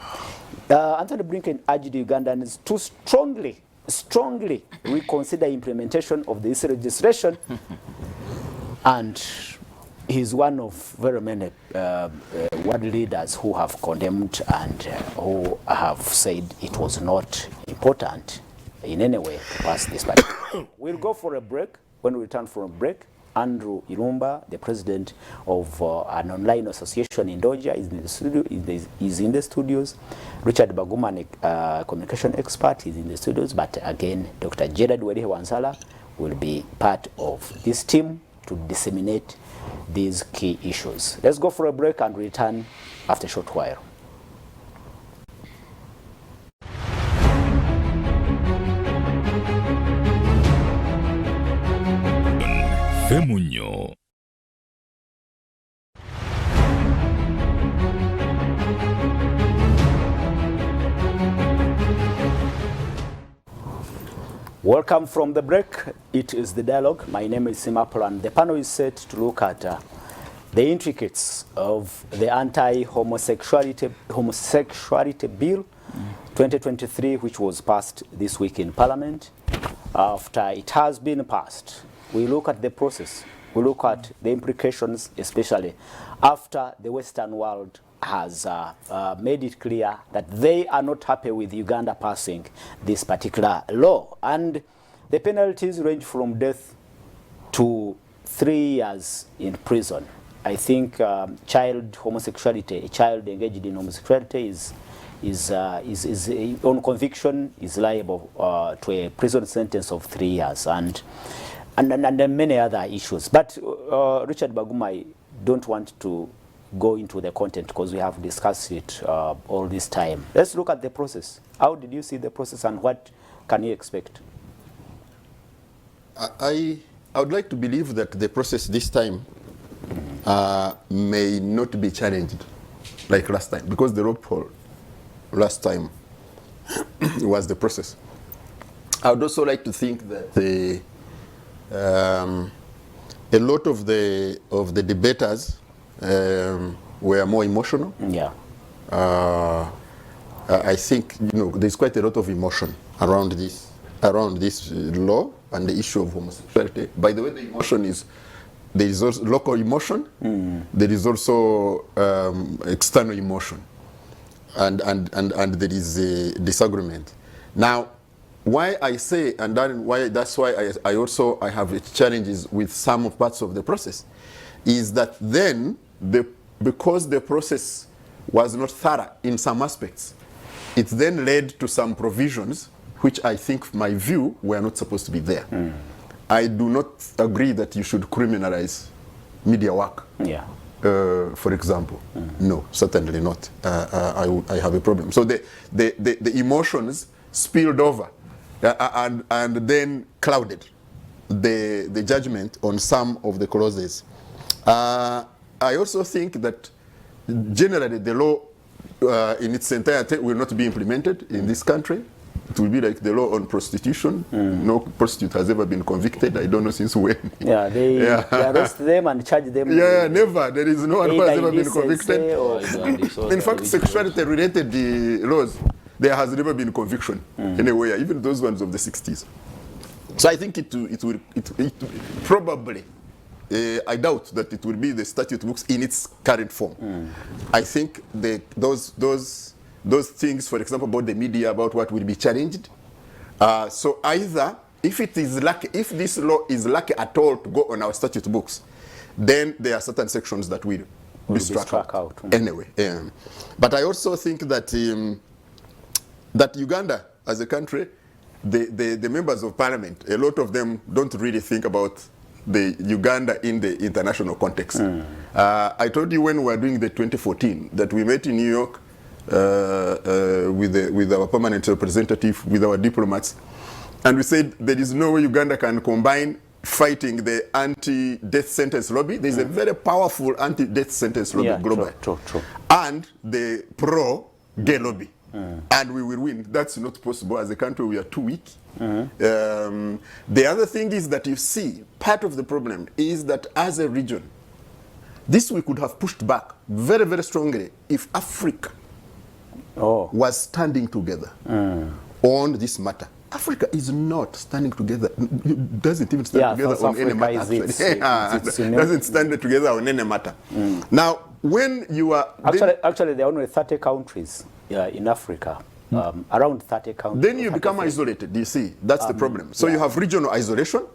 Speaker 1: Anthony Blinken urged Ugandans to strongly reconsider implementation of this legislation, and he's one of very many world leaders who have condemned and who have said it was not important in any way to pass this. But we'll go for a break. When we return from a break, Andrew Irumba, the president of an online association in Doja, is in the studio. Is in the studios. Richard Baguma, communication expert, is in the studios. But again, Dr. Jedad Wansala will be part of this team to disseminate these key issues. Let's go for a break and return after a short while.
Speaker 5: Femunyo.
Speaker 1: Welcome from the break. It is the dialogue. My name is Simapolo, and the panel is set to look at the intricacies of the Anti-Homosexuality Bill 2023, which was passed this week in Parliament. After it has been passed, we look at the process. We look at the implications, especially after the Western world has made it clear that they are not happy with Uganda passing this particular law. And the penalties range from death to 3 years in prison. I think child homosexuality, a child engaged in homosexuality is on conviction is liable to a prison sentence of 3 years and many other issues. But Richard Baguma, I don't want to go into the content because we have discussed it all this time. Let's look at the process. How did you see the process, and what can you expect?
Speaker 3: I would like to believe that the process this time may not be challenged like last time, because the rope hole last time was the process. I would also like to think that a lot of the debaters were more emotional.
Speaker 1: Yeah.
Speaker 3: I think there's quite a lot of emotion around this law and the issue of homosexuality. By the way, the emotion is there is also local emotion. There is also external emotion, and there is a disagreement. Now, why I say, and that's why I have challenges with some parts of the process, is that then because the process was not thorough in some aspects, it then led to some provisions which I think, my view, were not supposed to be there. I do not agree that you should criminalize media work.
Speaker 1: Yeah.
Speaker 3: For example, no, certainly not. I have a problem. So the emotions spilled over and then clouded the judgment on some of the clauses. I also think that generally the law in its entirety will not be implemented in this country. It will be like the law on prostitution. No prostitute has ever been convicted. I don't know since when.
Speaker 1: Yeah, they arrest them and charge them.
Speaker 3: Yeah, never. There is no one who has ever been
Speaker 1: indecency
Speaker 3: convicted. In fact, sexuality-related laws, there has never been conviction anywhere, even those ones of the 60s. So I think it probably, I doubt that it will be the statute books in its current form. I think those things, for example, about the media, about what will be challenged. So either, if this law is lucky at all to go on our statute books, then there are certain sections that will be struck out. Anyway, but I also think that that Uganda, as a country, the members of parliament, a lot of them don't really think about the Uganda in the international context. I told you when we were doing the 2014 that we met in New York with our permanent representative, with our diplomats, and we said there is no way Uganda can combine fighting the anti-death sentence lobby. There's a very powerful anti-death sentence lobby globally,
Speaker 1: true.
Speaker 3: And the pro-gay lobby. And we will win. That's not possible. As a country, we are too weak. The other thing is that you see, part of the problem is that as a region, this we could have pushed back very, very strongly if Africa was standing together on this matter. Africa is not standing together. It doesn't even stand together on any matter. Doesn't stand together on any matter. Now, when you are
Speaker 1: actually, there are only 30 countries in Africa. Around 30 countries.
Speaker 3: Then you become isolated. You see, that's the problem. So you have regional isolation.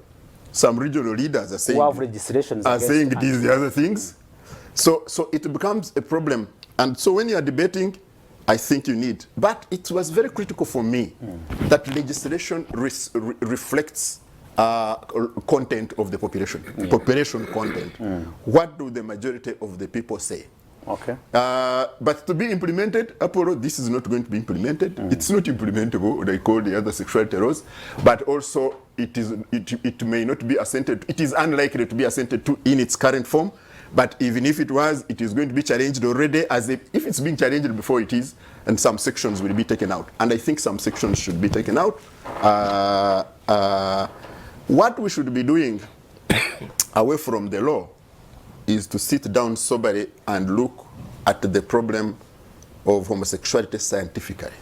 Speaker 3: Some regional leaders are saying these other things. So it becomes a problem. And so when you are debating, I think you need. But it was very critical for me that legislation reflects content of the population, population content. What do the majority of the people say?
Speaker 1: Okay.
Speaker 3: But to be implemented, Apollo, this is not going to be implemented. It's not implementable, like all the other sexuality laws. But also, it may not be assented. It is unlikely to be assented to in its current form. But even if it was, it is going to be challenged already as if it's being challenged before it is, and some sections will be taken out. And I think some sections should be taken out. What we should be doing away from the law is to sit down soberly and look at the problem of homosexuality scientifically.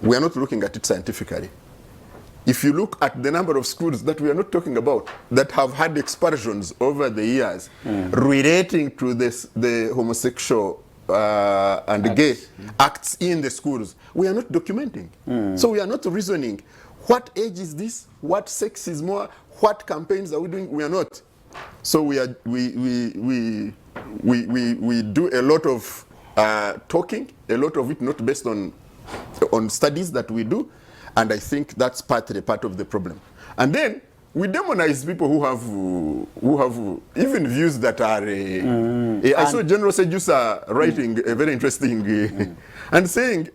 Speaker 3: We are not looking at it scientifically. If you look at the number of schools that we are not talking about that have had expulsions over the years relating to the homosexual and gay acts in the schools, we are not documenting. So we are not reasoning. What age is this? What sex is more? What campaigns are we doing? We are not. So we do a lot of talking, a lot of it not based on studies that we do, and I think that's partly part of the problem. And then we demonize people who have even views that are. I saw General Sejusa writing a very interesting and saying,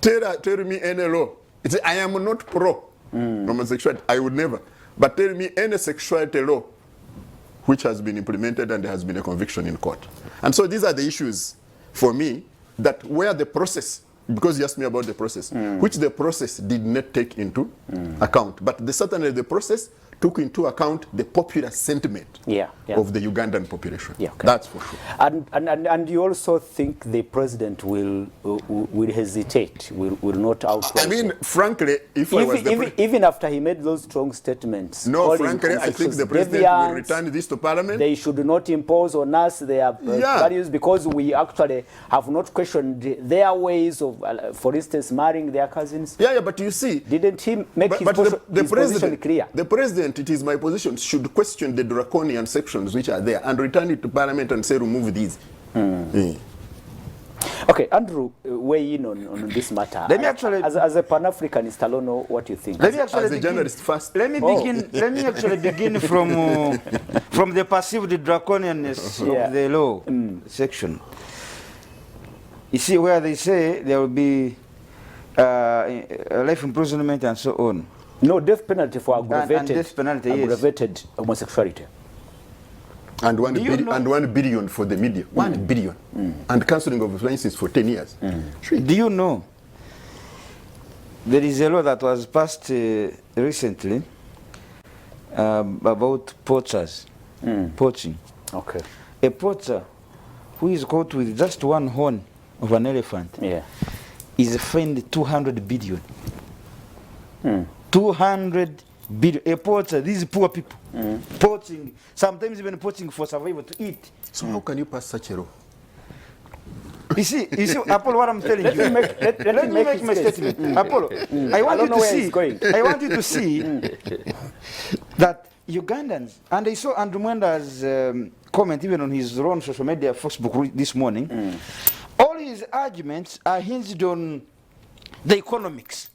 Speaker 3: "Tell me any law. It's, I am not pro homosexuality. I would never. But tell me any sexuality law which has been implemented and there has been a conviction in court." And so these are the issues for me that where the process, because you asked me about the process, which the process did not take into account. But certainly the process took into account the popular sentiment of the Ugandan population. Yeah, okay. That's for sure.
Speaker 1: And you also think the president will hesitate, will not outright.
Speaker 3: I mean, frankly, if I was
Speaker 1: even after he made those strong statements.
Speaker 3: No, frankly, I think the president will return this to parliament.
Speaker 1: They should not impose on us their values, because we actually have not questioned their ways of, for instance, marrying their cousins.
Speaker 3: Yeah, but you see,
Speaker 1: didn't he make his position clear?
Speaker 3: The president, it is my position, should question the draconian sections which are there and return it to parliament and say remove these.
Speaker 1: Okay, Andrew, weigh in on this matter. Let me actually, as a Pan-Africanist, I don't know what you think.
Speaker 4: Let me actually
Speaker 3: as a journalist first.
Speaker 4: Let me begin. Let me actually begin from the perceived draconianness of the law section. You see where they say there will be life imprisonment and so on.
Speaker 1: No, death penalty for
Speaker 4: And
Speaker 1: aggravated,
Speaker 4: death penalty, yes.
Speaker 1: aggravated homosexuality.
Speaker 3: And
Speaker 4: Do you know-
Speaker 3: 1 billion for the media. 1 billion. And cancelling of licenses for 10 years.
Speaker 4: Do you know there is a law that was passed recently about poachers, poaching.
Speaker 1: Okay.
Speaker 4: A poacher who is caught with just one horn of an elephant
Speaker 1: Yeah.
Speaker 4: is fined 200 billion. 200 billion. A poacher, these poor people, poaching, sometimes even poaching for survival to eat.
Speaker 3: So how can you pass such a law?
Speaker 4: You see, Apollo, what I'm telling you.
Speaker 1: me make- let
Speaker 4: Let
Speaker 1: me
Speaker 4: me
Speaker 1: make
Speaker 4: make
Speaker 1: his
Speaker 4: my
Speaker 1: case.
Speaker 4: statement. Apollo, I want
Speaker 1: don't
Speaker 4: you
Speaker 1: know
Speaker 4: to
Speaker 1: where
Speaker 4: see.
Speaker 1: he's going.
Speaker 4: I want you to see that Ugandans, and I saw Andrew Mwenda's comment even on his own social media, Facebook this morning. All his arguments are hinged on the economics.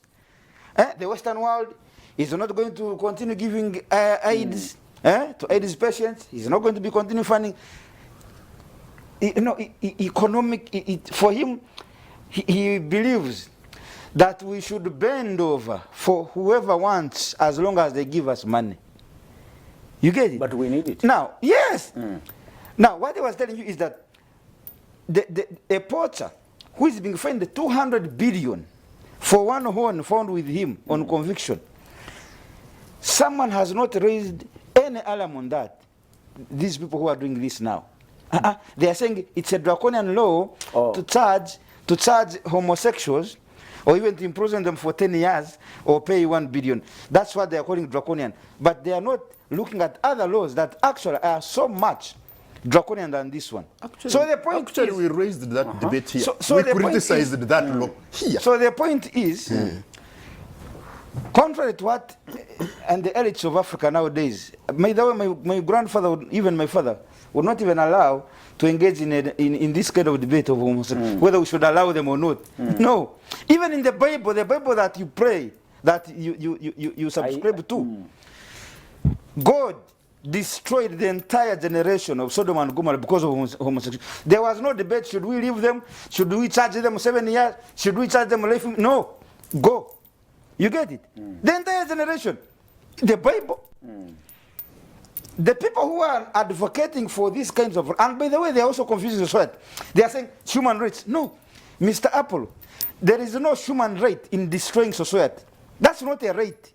Speaker 4: The Western world is not going to continue giving AIDS to AIDS patients. He's not going to be continue funding. Economic. For him, he believes that we should bend over for whoever wants, as long as they give us money. You get it?
Speaker 1: But we need it.
Speaker 4: Now, yes. Now, what I was telling you is that a poacher who is being fined 200 billion for one horn found with him on conviction, someone has not raised any alarm on that. These people who are doing this now, they are saying it's a draconian law to charge homosexuals, or even to imprison them for 10 years or pay 1 billion. That's what they are calling draconian. But they are not looking at other laws that actually are so much draconian than this one. So the point is,
Speaker 3: we raised that debate here.
Speaker 4: So
Speaker 3: we
Speaker 4: the point
Speaker 3: criticized
Speaker 4: is-
Speaker 3: that law here.
Speaker 4: So the point is, contrary to what, and the elites of Africa nowadays, my grandfather, even my father, would not even allow to engage in this kind of debate of homosexuality, whether we should allow them or not. No. Even in the Bible that you pray, that you subscribe to, God destroyed the entire generation of Sodom and Gomorrah because of homosexuality. There was no debate, should we leave them? Should we charge them 7 years? Should we charge them life? No. Go. You get it? The entire generation. The Bible. The people who are advocating for these kinds of, and by the way, they are also confusing society. They are saying human rights. No, Mr. Apple, there is no human right in destroying society. That's not a right.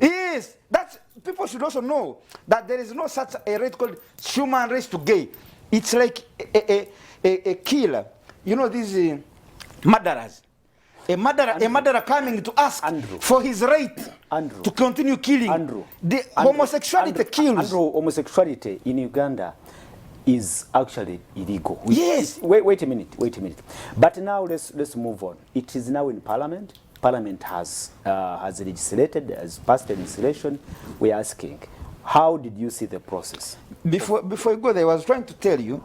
Speaker 4: Yes, that's, people should also know that there is no such a right called human rights to gay. It's like a killer. You know these murderers. A murderer coming to ask for his right to continue killing. The homosexuality kills.
Speaker 1: Homosexuality in Uganda is actually illegal.
Speaker 4: Yes.
Speaker 1: Wait a minute. But now let's move on. It is now in Parliament. Parliament has legislated, has passed legislation. We are asking, how did you see the process?
Speaker 4: Before I go there, I was trying to tell you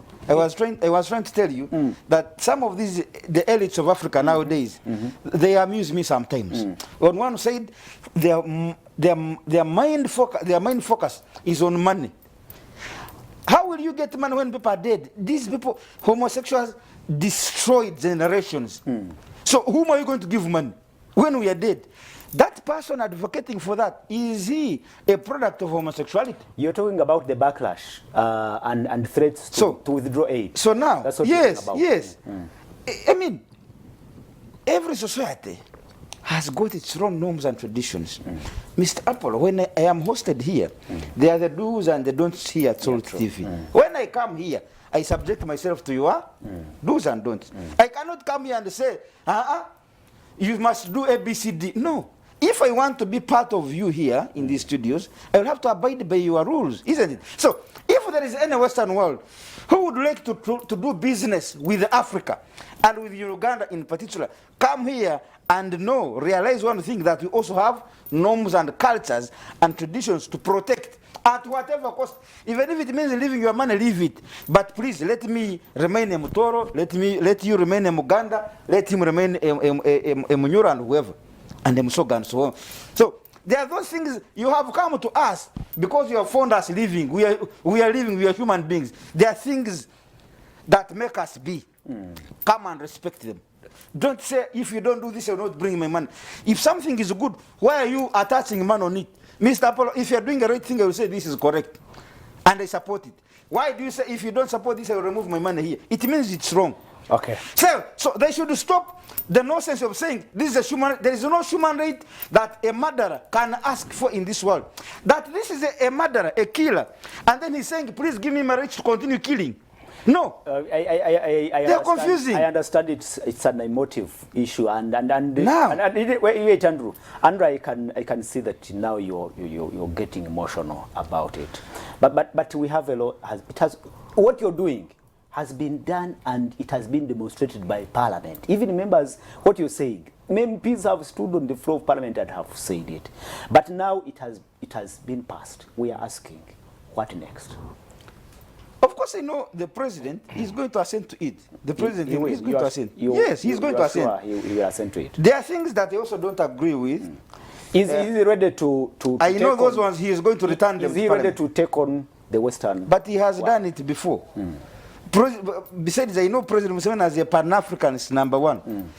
Speaker 4: that some of these, the elites of Africa nowadays, they amuse me sometimes. On one side, their main focus is on money. How will you get money when people are dead? These people, homosexuals, destroyed generations. So whom are you going to give money when we are dead? That person advocating for that, is he a product of homosexuality?
Speaker 1: You're talking about the backlash and threats to withdraw aid.
Speaker 4: So now,
Speaker 1: that's what
Speaker 4: yes.
Speaker 1: about.
Speaker 4: I mean, every society has got its own norms and traditions. Mr. Apollo, when I am hosted here, there are the do's and the don'ts here at Salt TV. When I come here, I subject myself to your do's and don'ts. I cannot come here and say, you must do A, B, C, D. No. If I want to be part of you here in these studios, I will have to abide by your rules, isn't it? So, if there is any Western world who would like to do business with Africa and with Uganda in particular, come here and realize one thing, that we also have norms and cultures and traditions to protect at whatever cost. Even if it means leaving your money, leave it. But please, let me remain a Mutoro, let you remain a Muganda, let him remain a Munyura and whoever. And Msoga and so on. So there are those things you have come to us because you have found us living. We are living, we are human beings. There are things that make us be. Come and respect them. Don't say, if you don't do this, you'll not bring my money. If something is good, why are you attaching man on it? Mr. Apollo, if you're doing the right thing, I will say this is correct. And I support it. Why do you say, if you don't support this, I will remove my money here? It means it's wrong.
Speaker 1: Okay.
Speaker 4: So they should stop the nonsense of saying this is a human. There is no human right that a murderer can ask for in this world. That this is a murderer, a killer, and then he's saying, please give me my right to continue killing. No,
Speaker 1: they're
Speaker 4: confusing.
Speaker 1: I understand it's an emotive issue, and
Speaker 4: now,
Speaker 1: wait, Andrew, I can see that now you're getting emotional about it, but we have a lot. What you're doing has been done, and it has been demonstrated by Parliament. Even members, what you're saying, MPs have stood on the floor of Parliament and have said it, but now it has been passed. We are asking, what next?
Speaker 4: Of course, I know the president is going to assent to it. The president is going to assent. Yes, he's going to assent.
Speaker 1: Sure he will assent to it.
Speaker 4: There are things that they also don't agree with.
Speaker 1: Is he ready to
Speaker 4: I know those ones he is going to return them.
Speaker 1: Is he ready to take on the Western?
Speaker 4: But he has done it before. Besides, I know President Museveni as a Pan-Africanist, number one.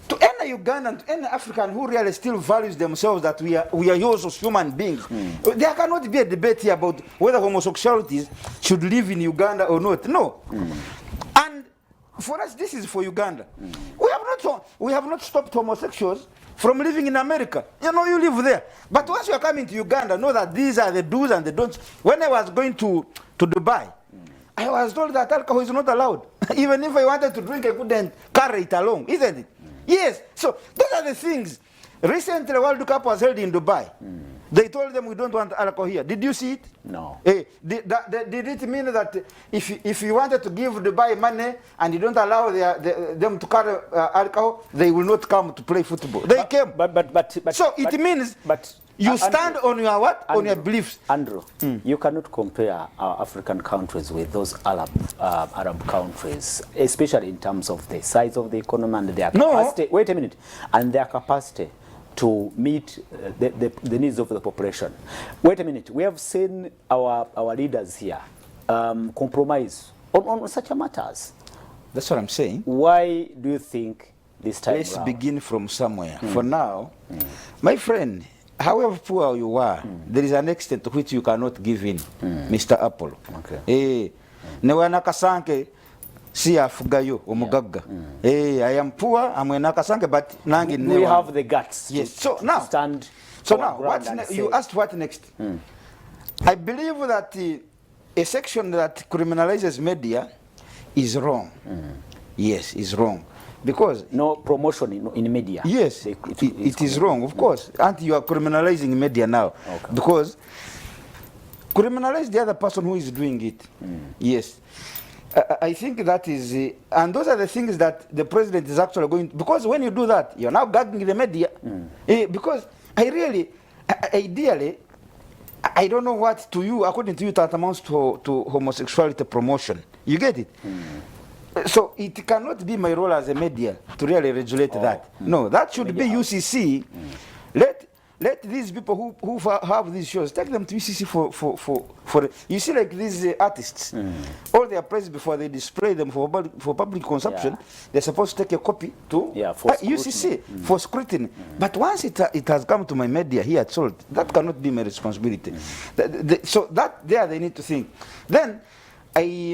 Speaker 4: To any Ugandan, to any African who really still values themselves that we are yours as human beings, there cannot be a debate here about whether homosexualities should live in Uganda or not. No. And for us, this is for Uganda. We have not stopped homosexuals from living in America. You know, you live there. But once you are coming to Uganda, know that these are the do's and the don'ts. When I was going to Dubai, I was told that alcohol is not allowed. Even if I wanted to drink, I couldn't carry it along, isn't it? Yes. So those are the things. Recently, the World Cup was held in Dubai. They told them we don't want alcohol here. Did you see it?
Speaker 1: No.
Speaker 4: Did it mean that if you wanted to give Dubai money and you don't allow them to carry alcohol, they will not come to play football? They came. So it means you stand on your what? On your beliefs.
Speaker 1: Andrew, you cannot compare our African countries with those Arab countries, especially in terms of the size of the economy and their capacity. Wait a minute. And their capacity to meet the needs of the population. Wait a minute. We have seen our leaders here compromise on such matters.
Speaker 4: That's what I'm saying.
Speaker 1: Why do you think this time
Speaker 4: Let's
Speaker 1: around?
Speaker 4: begin from somewhere. For now, my friend, however poor you are, there is an extent to which you cannot give in, Mr. Apollo.
Speaker 1: Okay.
Speaker 4: Nakasanke si afugayo omugagga. I am poor, I'm a Nakasanke, but nangi
Speaker 1: we have the guts
Speaker 4: to
Speaker 1: stand.
Speaker 4: So now, you asked what next? I believe that a section that criminalizes media is wrong. Yes, is wrong. Because
Speaker 1: no promotion in media.
Speaker 4: Yes, it is wrong, of course. And you are criminalizing media now. Okay. Because criminalize the other person who is doing it. Yes. I think that is, and those are the things that the president is actually going to, because when you do that, you're now gagging the media. Because ideally, I don't know what to you, according to you, that amounts to homosexuality promotion. You get it? So it cannot be my role as a media to really regulate that. No, that should be UCC. Let these people who have these shows, take them to UCC for you see, like these artists, all their praise before they display them for public consumption, they're supposed to take a copy to UCC for scrutiny. But once it has come to my media here at Salt, that cannot be my responsibility. So that there they need to think. Then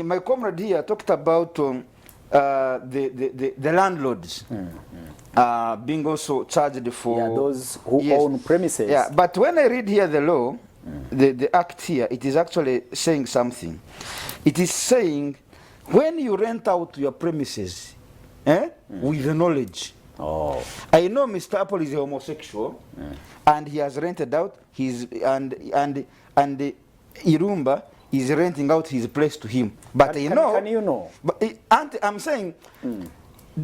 Speaker 4: my comrade here talked about the landlords being also charged for
Speaker 1: those who own premises.
Speaker 4: Yeah, but when I read here the law, the act here, it is actually saying something. It is saying when you rent out your premises with the knowledge. I know Mr. Apple is a homosexual and he has rented out his and Irumba is renting out his place to him. But can
Speaker 1: you know?
Speaker 4: But I'm saying,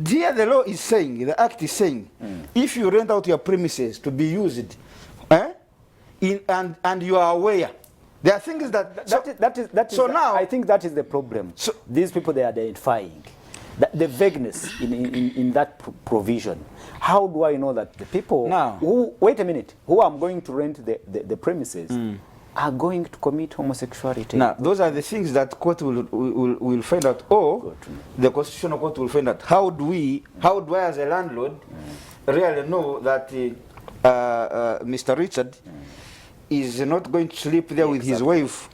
Speaker 4: here the law is saying, the act is saying, if you rent out your premises to be used, and you are aware, there are things
Speaker 1: I think that is the problem. So these people they are identifying the vagueness in that provision. How do I know that the people who wait a minute, who I'm going to rent the premises are going to commit homosexuality.
Speaker 4: Now, those are the things that court will find out, or the Constitutional Court will find out. How do I as a landlord really know that Mr. Richard is not going to sleep there with his wife,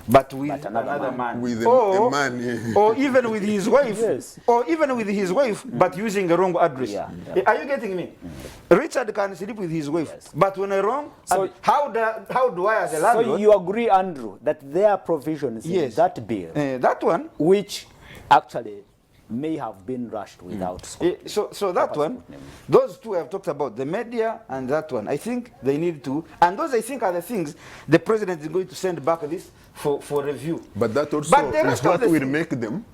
Speaker 4: but with another man,
Speaker 3: With
Speaker 4: or,
Speaker 3: a man, yeah.
Speaker 4: or even with his wife,
Speaker 1: Yes.
Speaker 4: or even with his wife, but using a wrong address.
Speaker 1: Yeah.
Speaker 4: Are you getting me? Richard can sleep with his wife,
Speaker 1: Yes.
Speaker 4: but when a wrong,
Speaker 1: So-
Speaker 4: how do I as a
Speaker 1: So
Speaker 4: landlord?
Speaker 1: you agree, Andrew, that there are provisions in
Speaker 4: Yes.
Speaker 1: that bill
Speaker 4: That one.
Speaker 1: which actually may have been rushed without scrutiny.
Speaker 4: So that one, those two I've talked about, the media and that one, I think they need to, and those I think are the things the president is going to send back this for review.
Speaker 3: But that also
Speaker 4: But the
Speaker 3: is
Speaker 4: rest of
Speaker 3: what
Speaker 4: the
Speaker 3: will
Speaker 4: thing-
Speaker 3: make them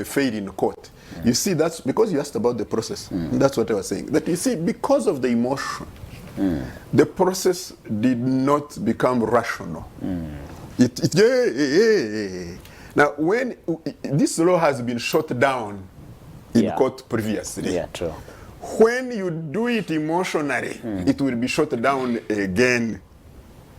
Speaker 3: fail in court. You see, that's because you asked about the process. That's what I was saying. That you see, because of the emotion, the process did not become rational. Now, when this law has been shot down in
Speaker 1: Yeah.
Speaker 3: court previously,
Speaker 1: Yeah, true.
Speaker 3: when you do it emotionally, it will be shot down again.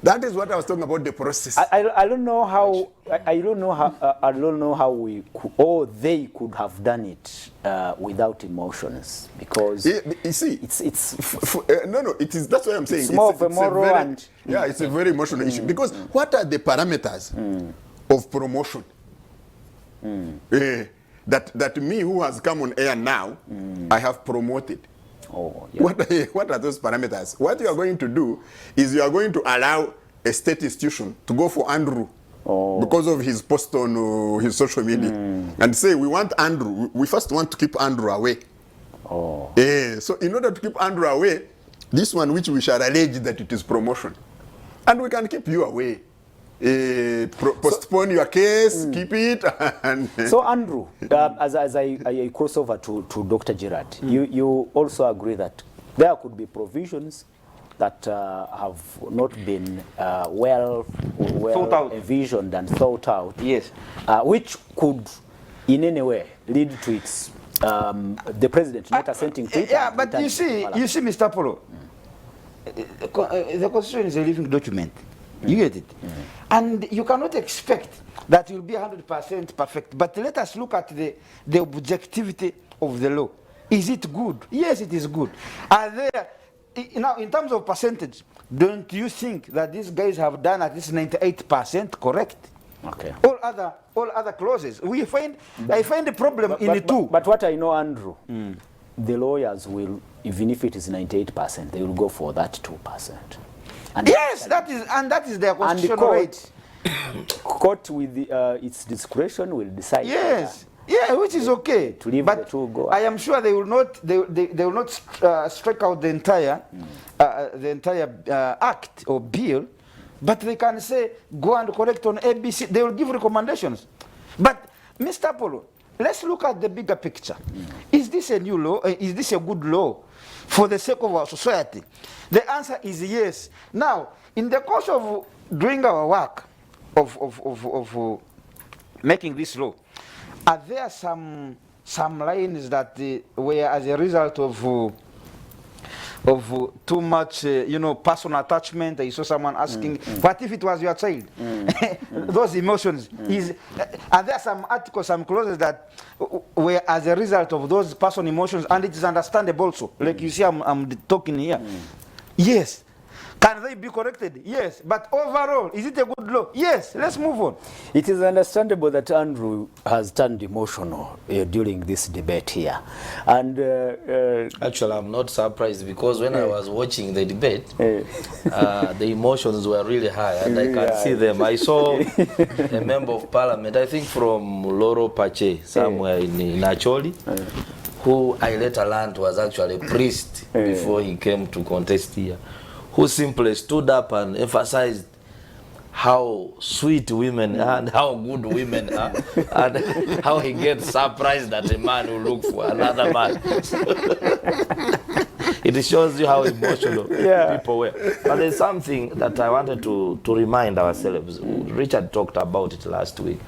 Speaker 3: That is what I was talking about, the process.
Speaker 1: I don't know how I don't know how we could, or they could have done it without emotions, because
Speaker 3: You see,
Speaker 1: it's
Speaker 3: no, it is. That's what I'm saying.
Speaker 1: It's more of a moral
Speaker 3: very,
Speaker 1: and-
Speaker 3: yeah, it's a very emotional issue, because what are the parameters of promotion? That me who has come on air now, I have promoted.
Speaker 1: oh yeah.
Speaker 3: What are those parameters? What you are going to do is you are going to allow a state institution to go for Andrew because of his post on his social media and say, we want Andrew. We first want to keep Andrew away.
Speaker 1: Oh.
Speaker 3: So in order to keep Andrew away, this one which we shall allege that it is promotion. And we can keep you away. Postpone your case, keep it. And
Speaker 1: So Andrew, as I cross over to Dr. Gerard, you also agree that there could be provisions that have not been well
Speaker 4: Thought out.
Speaker 1: envisioned and thought out,
Speaker 4: Yes.
Speaker 1: which could in any way lead to its the president not assenting to it.
Speaker 4: Yeah,
Speaker 1: and
Speaker 4: but
Speaker 1: returning to Parliament.
Speaker 4: you see, Mr. Polo, the Constitution is a living document. You get it? And you cannot expect that you'll be 100% perfect. But let us look at the objectivity of the law. Is it good? Yes, it is good. Are there, now in terms of percentage, don't you think that these guys have done at least 98% correct?
Speaker 1: Okay.
Speaker 4: All other clauses, I find the problem in it too.
Speaker 1: But what I know, Andrew, the lawyers will, even if it is 98%, they will go for that 2%. And
Speaker 4: Yes, that is their
Speaker 1: and the
Speaker 4: constitutional right.
Speaker 1: court with its discretion will decide.
Speaker 4: Yes, yeah, which is okay.
Speaker 1: To leave
Speaker 4: but
Speaker 1: the two go.
Speaker 4: I am sure they will not. They will not strike out the entire act or bill, but they can say go and correct on ABC. They will give recommendations. But Mr. Polo, let's look at the bigger picture. Is this a new law? Is this a good law for the sake of our society? The answer is yes. Now, in the course of doing our work of making this law, are there some lines that were as a result of too much, personal attachment? I saw someone asking, what if it was your child? Those emotions. Are there some articles, some clauses that were as a result of those personal emotions? And it is understandable also. Like you see, I'm talking here. Yes. Can they be corrected? Yes. But overall, is it a good law? Yes. Let's move on.
Speaker 1: It is understandable that Andrew has turned emotional during this debate here. And
Speaker 2: Actually, I'm not surprised, because when I was watching the debate, the emotions were really high, and I can see them. I saw a member of parliament, I think from Loro Pache, somewhere in Acholi, who I later learned was actually a priest before he came to contest here, who simply stood up and emphasized how sweet women are and how good women are, and how he gets surprised that a man will look for another man. It shows you how emotional people were. But there's something that I wanted to remind ourselves. Richard talked about it last week.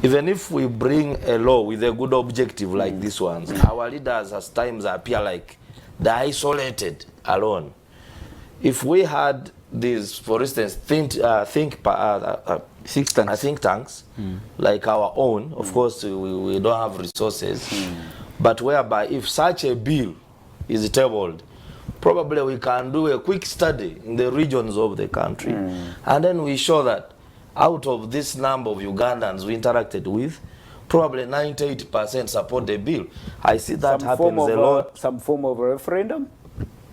Speaker 2: Even if we bring a law with a good objective like this one, our leaders at times appear like they're isolated, alone. if we had these, for instance, think tanks like our own, of course we don't have resources, but whereby if such a bill is tabled, probably we can do a quick study in the regions of the country, and then we show that out of this number of Ugandans we interacted with, probably 98% support the bill. I see that happens a lot.
Speaker 1: Some form of a referendum?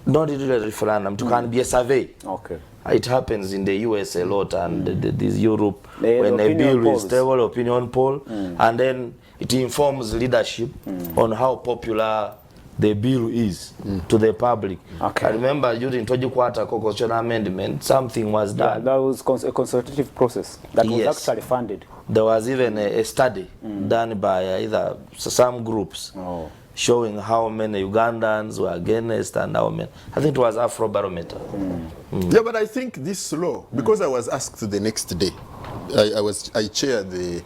Speaker 2: Not really a referendum, it can be a survey.
Speaker 1: Okay.
Speaker 2: It happens in the US a lot, and this Europe,
Speaker 1: The
Speaker 2: when a bill
Speaker 1: polls.
Speaker 2: is tabled, opinion poll, and then it informs leadership on how popular the bill is to the public.
Speaker 1: Okay.
Speaker 2: I remember during Tojikwata constitutional amendment, something was
Speaker 1: Yeah,
Speaker 2: done.
Speaker 1: that was a consultative process that was
Speaker 2: Yes.
Speaker 1: actually funded.
Speaker 2: There was even a study done by either some groups showing how many Ugandans were against and how many. I think it was Afrobarometer.
Speaker 3: Yeah, but I think this law, because I was asked the next day, I chair the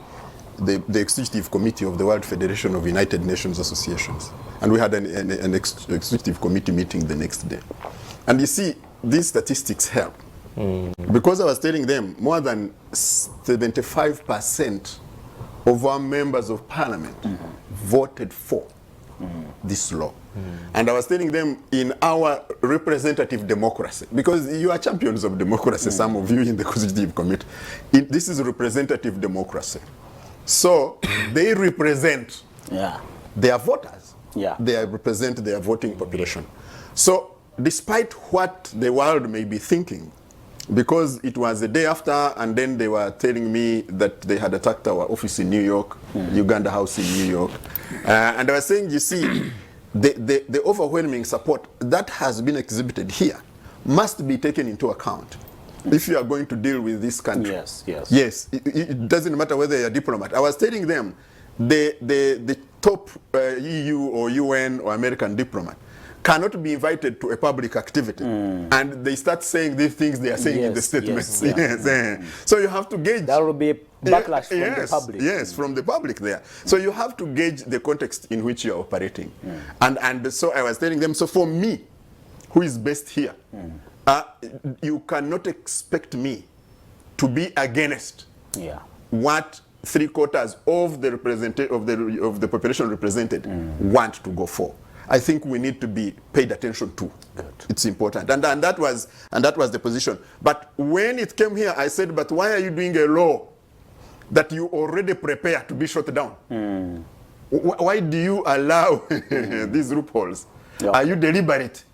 Speaker 3: executive committee of the World Federation of United Nations Associations, and we had an executive committee meeting the next day. And you see, these statistics help. Because I was telling them more than 75% of our members of parliament voted for this law. And I was telling them in our representative democracy, because you are champions of democracy, some of you in the constitutive committee, this is representative democracy. So they represent their voters. They represent their voting population. So despite what the world may be thinking, because it was the day after, and then they were telling me that they had attacked our office in New York, Uganda House in New York. And I was saying, you see, the overwhelming support that has been exhibited here must be taken into account if you are going to deal with this country. Yes, it doesn't matter whether you're a diplomat. I was telling them, the top EU or UN or American diplomat cannot be invited to a public activity and they start saying these things they are saying in the statements. So you have to gauge.
Speaker 1: There will be a backlash from the public.
Speaker 3: Yes, from the public there. So you have to gauge the context in which you are operating. And so I was telling them, so for me, who is based here, you cannot expect me to be against what 3/4 of the of the population represented want to go for. I think we need to be paid attention to. It's important, and that was the position. But when it came here, I said, but why are you doing a law that you already prepare to be shut down? Why do you allow these loopholes? Are you deliberate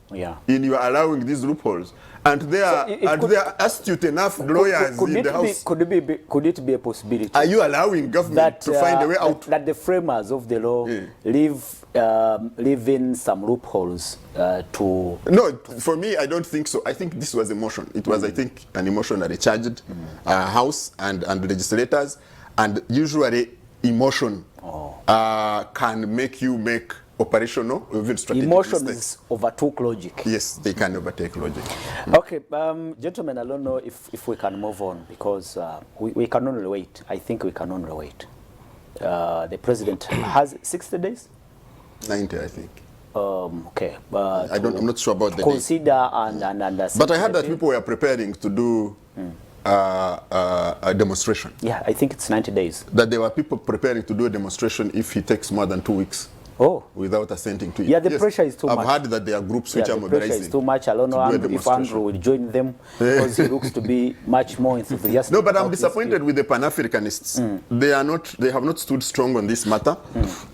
Speaker 3: in you allowing these loopholes? And there are astute enough lawyers in the House.
Speaker 1: Could it be a possibility?
Speaker 3: Are you allowing government to find a way out?
Speaker 1: That the framers of the law leave in some loopholes to...
Speaker 3: No, for me, I don't think so. I think this was emotion. It was, I think, an emotionally charged House and legislators. And usually, emotion can make you make operational or even strategic
Speaker 1: Emotions mistakes. Overtook logic.
Speaker 3: Yes, they can overtake logic.
Speaker 1: Okay, gentlemen, I don't know if we can move on because we can only wait. I think we can only wait. The president has 60 days?
Speaker 3: 90, I think.
Speaker 1: Okay.
Speaker 3: I'm not sure about the
Speaker 1: consider and
Speaker 3: but I heard that people were preparing to do a demonstration.
Speaker 1: Yeah, I think it's 90 days.
Speaker 3: That there were people preparing to do a demonstration if he takes more than 2 weeks. Without assenting to it.
Speaker 1: Yeah, the pressure is too much.
Speaker 3: I've heard that there are groups which are mobilizing.
Speaker 1: The pressure is too much. I don't know if Andrew will join them because he looks to be much more enthusiastic.
Speaker 3: No, but I'm disappointed with the Pan-Africanists. They have not stood strong on this matter,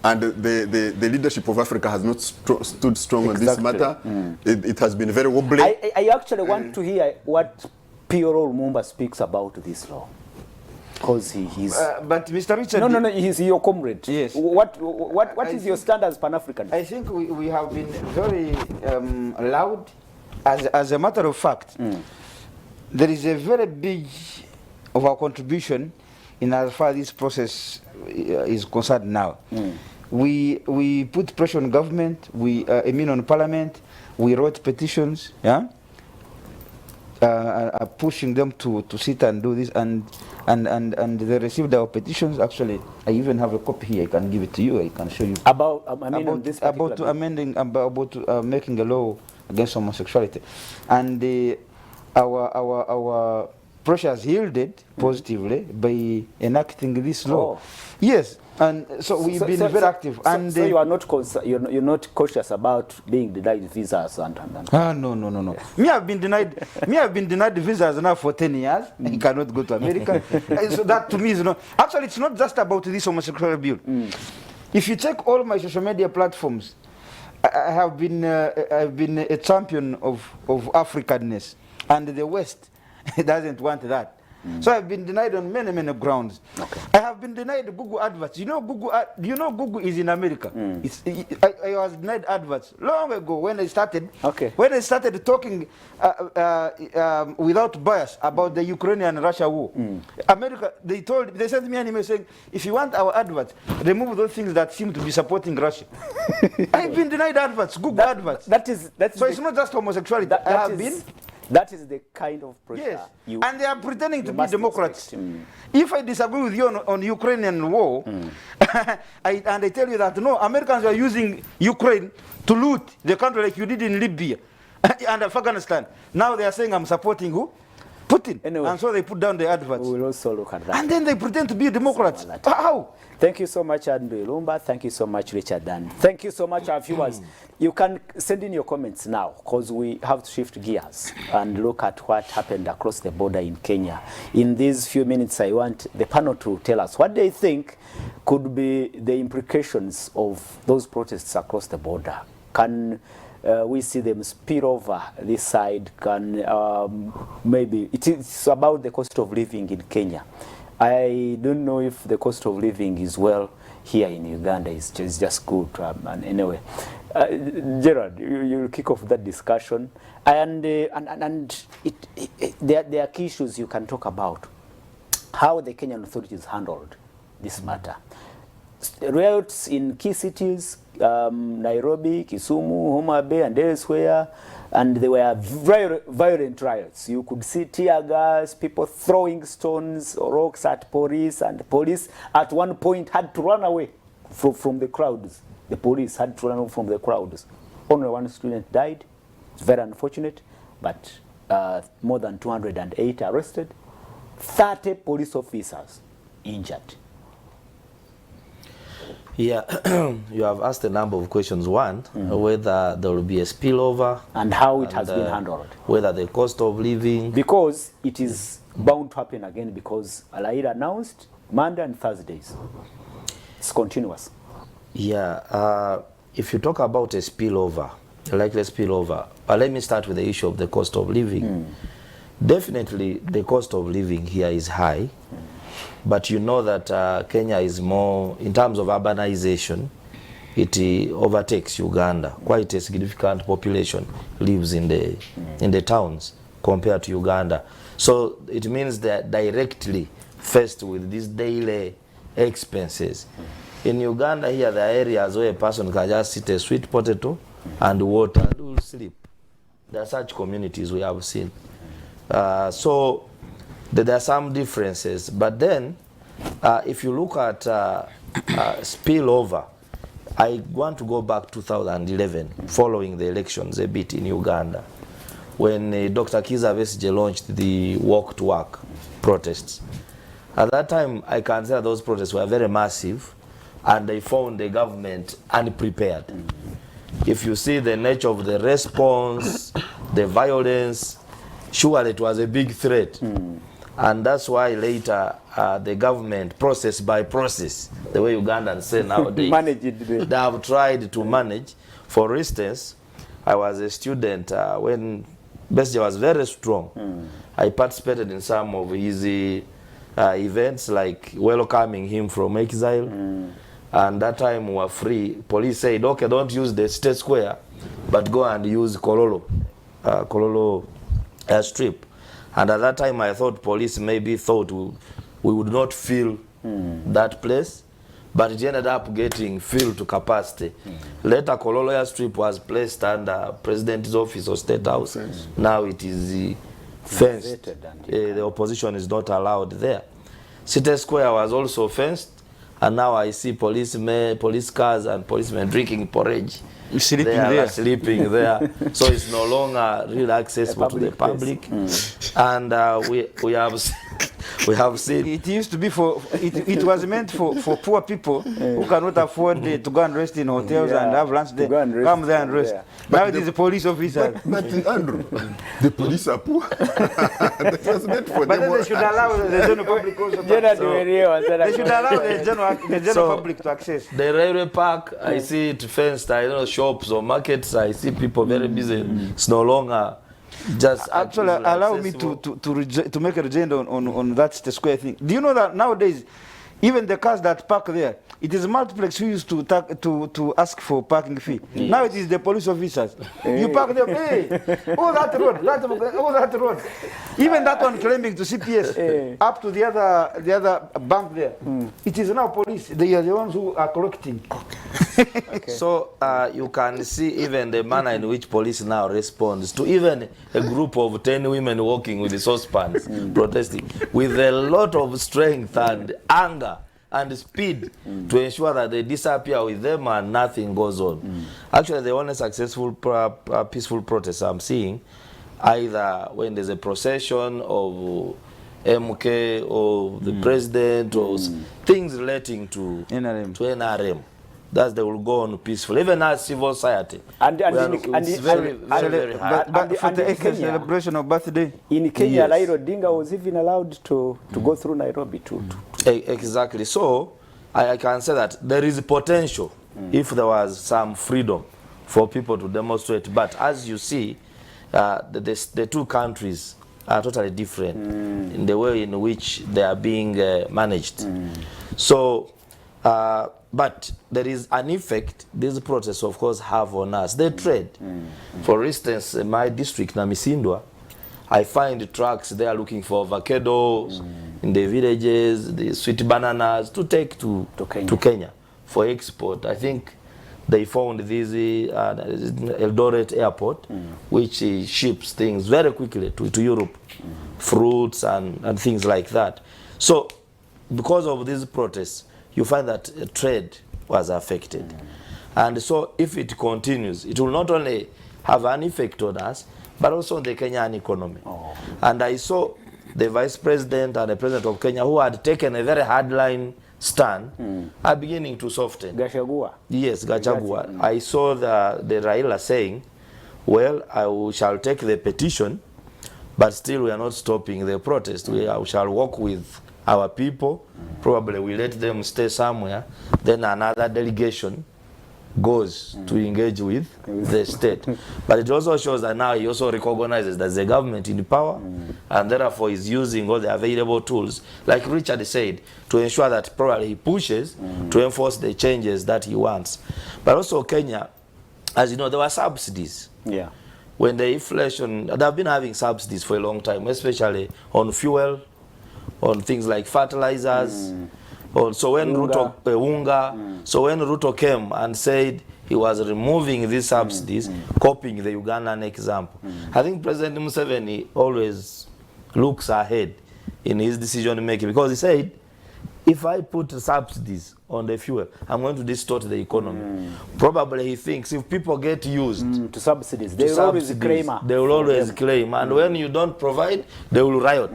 Speaker 3: and the leadership of Africa has not stood strong on this matter. It has been very wobbly.
Speaker 1: I actually want to hear what P.O. Lumumba speaks about this law. Because he's...
Speaker 4: but Mr. Richard...
Speaker 1: No, he's your comrade.
Speaker 4: Yes.
Speaker 1: What is your stand as Pan-African?
Speaker 4: I think we have been very loud. As a matter of fact, there is a very big of our contribution in as far as this process is concerned now. We put pressure on government, on parliament, we wrote petitions, pushing them to sit and do this, and they received our petitions. Actually, I even have a copy here. I can give it to you. I can show you
Speaker 1: About
Speaker 4: making a law against homosexuality, and our pressure has yielded positively by enacting this law.
Speaker 1: Oh.
Speaker 4: Yes, and so we've been very active. And
Speaker 1: so you are not you're not cautious about being denied visas and.
Speaker 4: No. Me have been denied visas now for 10 years. I cannot go to America. So that to me is actually it's not just about this homosexual bill. If you check all my social media platforms, I have been I've been a champion of Africanness, and the West doesn't want that. So I've been denied on many grounds. Okay. I have been denied Google adverts. You know Google is in America. I was denied adverts long ago when I started.
Speaker 1: Okay.
Speaker 4: When I started talking without bias about the Ukrainian Russia war. America, they sent me an email saying, if you want our adverts, remove those things that seem to be supporting Russia. I've been denied adverts, Google adverts. So it's not just homosexuality.
Speaker 1: That is the kind of pressure.
Speaker 4: Yes, and they are pretending to be Democrats. If I disagree with you on Ukrainian war, and I tell you that no, Americans are using Ukraine to loot the country like you did in Libya and Afghanistan. Now they are saying I'm supporting who? Putin. Anyway, and so they put down the adverts.
Speaker 1: We will also look at that.
Speaker 4: And then they pretend to be Democrats. How?
Speaker 1: Thank you so much, Andrew Lumba. Thank you so much, Richard Dan. Thank you so much, our viewers. You can send in your comments now because we have to shift gears and look at what happened across the border in Kenya. In these few minutes, I want the panel to tell us what they think could be the implications of those protests across the border. Can we see them spill over this side? Can maybe it's about the cost of living in Kenya. I don't know if the cost of living is well here in Uganda. It's just good. And anyway, Gerard, you'll kick off that discussion. And there are key issues you can talk about. How the Kenyan authorities handled this matter. Riots in key cities, Nairobi, Kisumu, Homa Bay, and elsewhere. And they were very violent riots. You could see tear gas, people throwing stones or rocks at police, and the police at one point had to run away from the crowds. The police had to run away from the crowds. Only one student died. It's very unfortunate, but more than 208 arrested, 30 police officers injured.
Speaker 2: Yeah, you have asked a number of questions. One, whether there will be a spillover.
Speaker 1: And how it has been handled.
Speaker 2: Whether the cost of living.
Speaker 1: Because it is bound to happen again because Alaira announced Monday and Thursdays. It's continuous.
Speaker 2: Yeah, if you talk about a spillover, a likely spillover, but let me start with the issue of the cost of living. Definitely the cost of living here is high. But you know that Kenya is more, in terms of urbanization, it overtakes Uganda. Quite a significant population lives in the towns compared to Uganda. So it means they're directly faced with these daily expenses. In Uganda here, there are areas where a person can just eat a sweet potato and water and will sleep. There are such communities we have seen. So there are some differences, but then if you look at spillover, I want to go back to 2011, following the elections a bit in Uganda, when Dr. Kizza Besigye launched the Walk to Work protests. At that time, I can say those protests were very massive, and they found the government unprepared. If you see the nature of the response, the violence, surely it was a big threat. And that's why later the government, process by process, the way Ugandans say nowadays, they have tried to manage. For instance, I was a student when Besigye was very strong. I participated in some of his events, like welcoming him from exile. And that time we were free. Police said, okay, don't use the State Square, but go and use Kololo airstrip. And at that time, I thought police maybe thought we would not fill that place, but it ended up getting filled to capacity. Later, Kololo airstrip was placed under President's office or State House. Now it is fenced. The opposition is not allowed there. City Square was also fenced, and now I see police cars and policemen drinking porridge
Speaker 4: Sleeping
Speaker 2: they are
Speaker 4: there.
Speaker 2: sleeping there. So it's no longer really accessible to the public. And we have seen.
Speaker 4: It used to be it was meant for poor people who cannot afford to go and rest in hotels and have lunch there. Come there and rest. Now it is the police officers.
Speaker 3: But Andrew, the police are poor. It was meant for
Speaker 4: But
Speaker 3: them.
Speaker 4: then they should allow the general public also to access. They should allow the general public to access.
Speaker 2: The railway park, I see it fenced. I don't know, shops or markets. I see people very busy. It's no longer just
Speaker 4: actually allow me to make a rejoinder on that square thing. Do you know that nowadays, even the cars that park there, it is multiplex who used to ask for parking fee. Yes. Now it is the police officers. You park there, hey, all that road. Even that one claiming to CPS up to the other bank there. It is now police. They are the ones who are collecting.
Speaker 2: Okay. So you can see even the manner in which police now responds to even a group of 10 women walking with the saucepans protesting with a lot of strength and anger and speed to ensure that they disappear with them and nothing goes on. Actually, the only successful peaceful protest I'm seeing, either when there's a procession of MK or the president or things relating to NRM. That they will go on peacefully, even as civil society.
Speaker 4: It's very hard. But for the celebration of birthday.
Speaker 1: In Kenya, yes. Raila Odinga was even allowed to go through Nairobi too.
Speaker 2: Exactly. So I can say that there is potential if there was some freedom for people to demonstrate. But as you see, the two countries are totally different in the way in which they are being managed. So. But there is an effect these protests, of course, have on us. They trade. For instance, in my district, Namisindwa, I find trucks there looking for avocados in the villages, the sweet bananas to take to Kenya for export. I think they found this Eldoret airport, which ships things very quickly to Europe, fruits and things like that. So because of these protests, you find that trade was affected. And so if it continues, it will not only have an effect on us, but also on the Kenyan economy. And I saw the vice president and the president of Kenya, who had taken a very hardline stand, are beginning to soften.
Speaker 1: Gachagua.
Speaker 2: Yes, Gachagua. I saw the Raila saying, well, I shall take the petition, but still we are not stopping the protest. We shall work with our people, probably we let them stay somewhere, then another delegation goes to engage with the state. But it also shows that now he also recognizes that the government in power and therefore is using all the available tools, like Richard said, to ensure that probably he pushes to enforce the changes that he wants. But also Kenya, as you know, there were subsidies.
Speaker 1: Yeah.
Speaker 2: When the inflation, they have been having subsidies for a long time, especially on fuel, on things like fertilizers. So when so when Ruto came and said he was removing these subsidies, copying the Ugandan example, I think President Museveni always looks ahead in his decision making, because he said, if I put subsidies on the fuel, I'm going to distort the economy. Probably he thinks if people get used
Speaker 1: to subsidies, they will always claim.
Speaker 2: They will always claim. And when you don't provide, they will riot.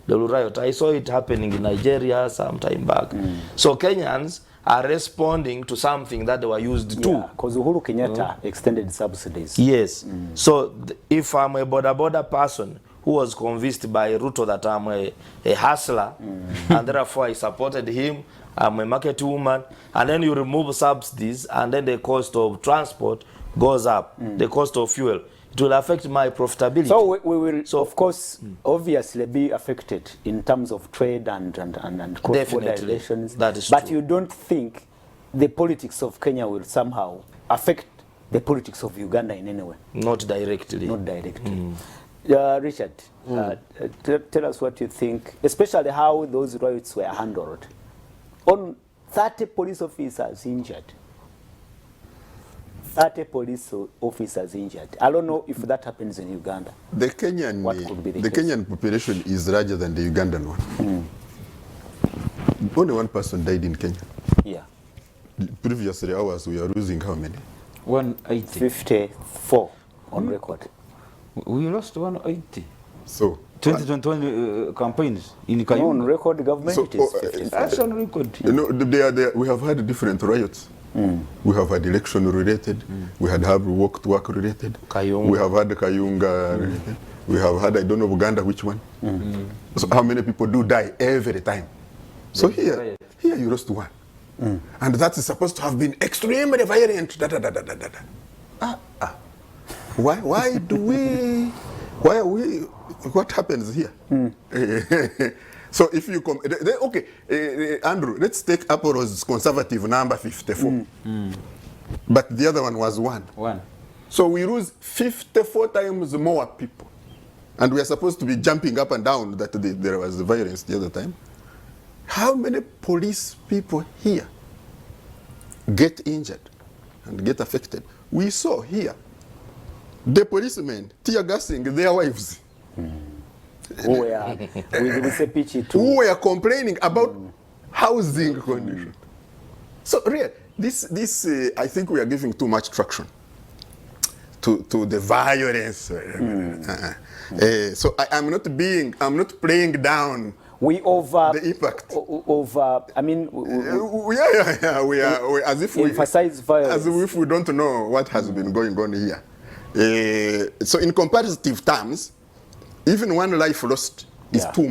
Speaker 2: They will riot. I saw it happening in Nigeria some time back. So Kenyans are responding to something that they were used to.
Speaker 1: Because Uhuru Kenyatta extended subsidies.
Speaker 2: Yes. So if I'm a border person who was convinced by Ruto that I'm a hustler, and therefore I supported him, I'm a market woman, and then you remove subsidies, and then the cost of transport goes up, the cost of fuel. It will affect my profitability.
Speaker 1: So we will, of course, obviously be affected in terms of trade and cross-border relations.
Speaker 2: That is
Speaker 1: but
Speaker 2: true.
Speaker 1: you don't think the politics of Kenya will somehow affect the politics of Uganda in any way?
Speaker 2: Not directly.
Speaker 1: Not directly. Richard, tell us what you think, especially how those riots were handled. On 30 police officers injured. 30 police officers injured. I don't know if that happens in Uganda.
Speaker 3: The Kenyan population is larger than the Ugandan one. Only one person died in Kenya.
Speaker 1: Yeah.
Speaker 3: Previously hours we are losing how many?
Speaker 4: 180.
Speaker 1: 54 on record.
Speaker 4: We lost 180.
Speaker 3: So
Speaker 4: 2021 campaigns in
Speaker 1: No, on
Speaker 4: Kayunga.
Speaker 1: record government
Speaker 3: So,
Speaker 1: it is 54.
Speaker 4: That's on record.
Speaker 3: you know, we have had different riots. We have had election related. We had walk to work related.
Speaker 2: Kayunga.
Speaker 3: We have had Kayunga related. We have had, I don't know, Uganda, which one. So how many people do die every time? So here you lost one. And that is supposed to have been extremely violent. Why are we, what happens here? So if you come, okay, Andrew, let's take Apollo's conservative number 54. But the other one was 1.
Speaker 4: 1.
Speaker 3: So we lose 54 times more people. And we are supposed to be jumping up and down that there was violence the other time. How many police people here get injured and get affected? We saw here the policemen tear gassing their wives.
Speaker 1: Who were with a pitchy too.
Speaker 3: Who were complaining about housing conditions. So really, this I think we are giving too much traction to the violence. So I'm not playing down
Speaker 1: We over
Speaker 3: the impact.
Speaker 1: I mean,
Speaker 3: We are as if we
Speaker 1: emphasize violence.
Speaker 3: as if we don't know what has been going on here. So in comparative terms, even one life lost is
Speaker 1: Yeah.
Speaker 3: too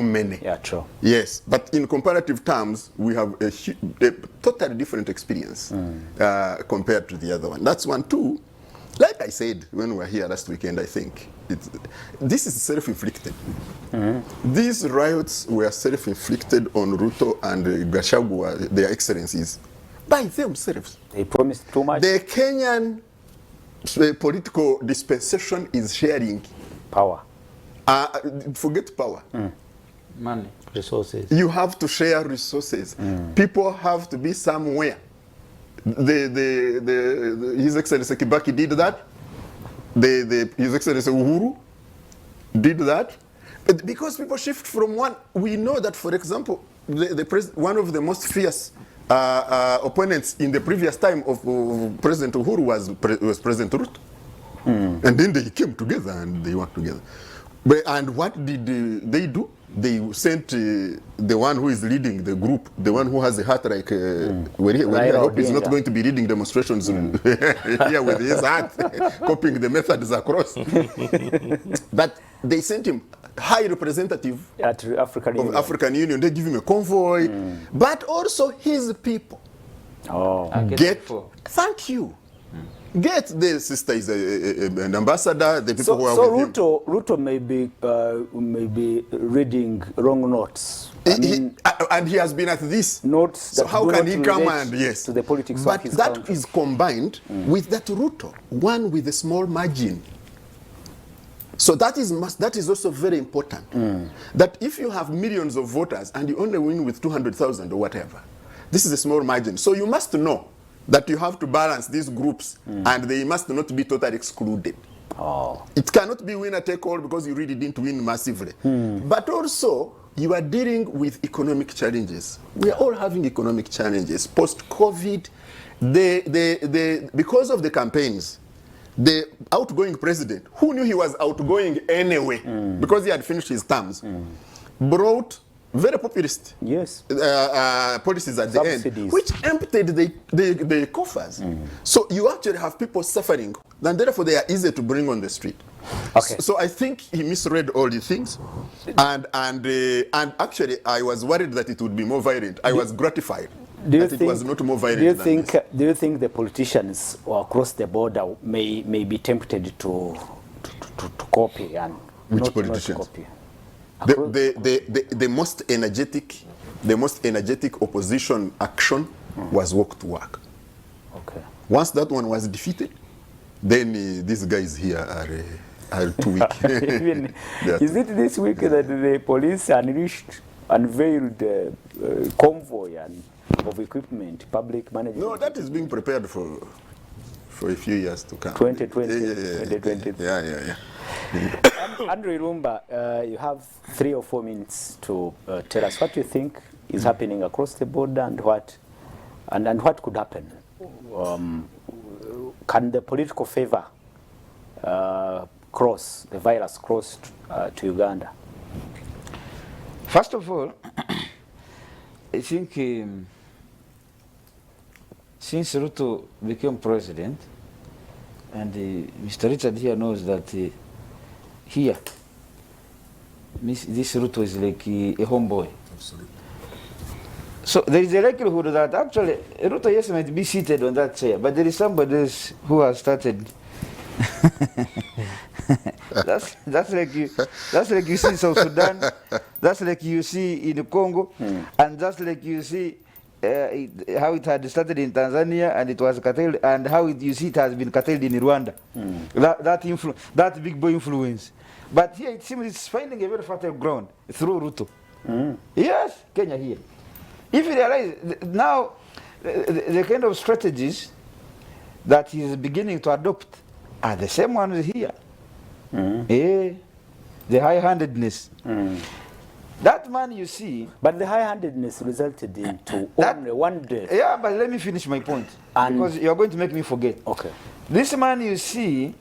Speaker 3: many.
Speaker 1: Yeah, true.
Speaker 3: Yes, but in comparative terms, we have a totally different experience compared to the other one. That's one. Two, like I said when we were here last weekend, I think this is self-inflicted. These riots were self-inflicted on Ruto and Gachagua, their excellencies, by themselves.
Speaker 1: They promised too much
Speaker 3: The Kenyan political dispensation is sharing.
Speaker 1: power.
Speaker 3: Forget power.
Speaker 4: Money.
Speaker 2: Resources.
Speaker 3: You have to share resources. People have to be somewhere. His Excellency Kibaki did that. His Excellency Uhuru did that. Because people shift from one. We know that, for example, one of the most fierce opponents in the previous time of President Uhuru was President Ruto. And then they came together and they worked together. And what did they do? They sent the one who is leading the group, the one who has a heart like, I hope he's not going to be leading demonstrations here with his heart, copying the methods across. But they sent him high representative
Speaker 1: At African
Speaker 3: of
Speaker 1: Union.
Speaker 3: African Union. They give him a convoy, but also his people.
Speaker 1: Oh.
Speaker 3: Thank you. Get the sister is an ambassador. The people
Speaker 1: So,
Speaker 3: who are
Speaker 1: so
Speaker 3: with him.
Speaker 1: Ruto may be reading wrong notes. I mean,
Speaker 3: And he has been at this.
Speaker 1: notes
Speaker 3: So
Speaker 1: that
Speaker 3: how
Speaker 1: do
Speaker 3: can
Speaker 1: not
Speaker 3: he come
Speaker 1: relate
Speaker 3: and yes?
Speaker 1: to the politics
Speaker 3: but
Speaker 1: of his
Speaker 3: that
Speaker 1: country.
Speaker 3: is combined with that Ruto, one with a small margin. So that is also very important. That if you have millions of voters and you only win with 200,000 or whatever, this is a small margin. So you must know that you have to balance these groups and they must not be totally excluded.
Speaker 1: Oh.
Speaker 3: It cannot be winner take all because you really didn't win massively. But also, you are dealing with economic challenges. We are all having economic challenges. Post-COVID, because of the campaigns, the outgoing president, who knew he was outgoing anyway, because he had finished his terms, brought very populist
Speaker 1: Yes.
Speaker 3: policies at the end,
Speaker 1: Subsidies.
Speaker 3: which emptied the coffers. So you actually have people suffering, and therefore they are easy to bring on the street.
Speaker 1: Okay.
Speaker 3: So I think he misread all the things, and actually I was worried that it would be more violent. I was gratified that it was not more violent.
Speaker 1: Do you think the politicians across the border may be tempted to copy and
Speaker 3: Which
Speaker 1: not
Speaker 3: politicians?
Speaker 1: copy?
Speaker 3: The most energetic opposition action was walk to work.
Speaker 1: Okay.
Speaker 3: Once that one was defeated, then these guys here are too weak.
Speaker 1: Even,
Speaker 3: Yeah.
Speaker 1: is it this week that the police unveiled convoy of equipment, public management?
Speaker 3: No, that is being prepared for a few years to come.
Speaker 1: 2020,
Speaker 3: Yeah.
Speaker 1: 2020.
Speaker 3: Yeah.
Speaker 1: Andrew Irumba, you have 3 or 4 minutes to tell us what you think is happening across the border and what could happen. can the political favor cross, the virus cross to Uganda?
Speaker 4: First of all, I think since Ruto became president, and Mr. Richard here knows that here, this Ruto is like a homeboy.
Speaker 3: Absolutely.
Speaker 4: So there is a likelihood that actually Ruto, yes, might be seated on that chair, but there is somebody else who has started. that's like you see in South Sudan, that's like you see in Congo, and that's like you see how it had started in Tanzania and it was curtailed, and how you see it has been curtailed in Rwanda. That big boy influence. But here it seems it's finding a very fertile ground through Ruto. Yes, Kenya here. If you realize now the kind of strategies that he is beginning to adopt are the same ones here. The high-handedness. That man you see.
Speaker 1: But the high-handedness resulted into only one death.
Speaker 4: Yeah, but let me finish my point. Because you're going to make me forget.
Speaker 1: Okay.
Speaker 4: This man you see,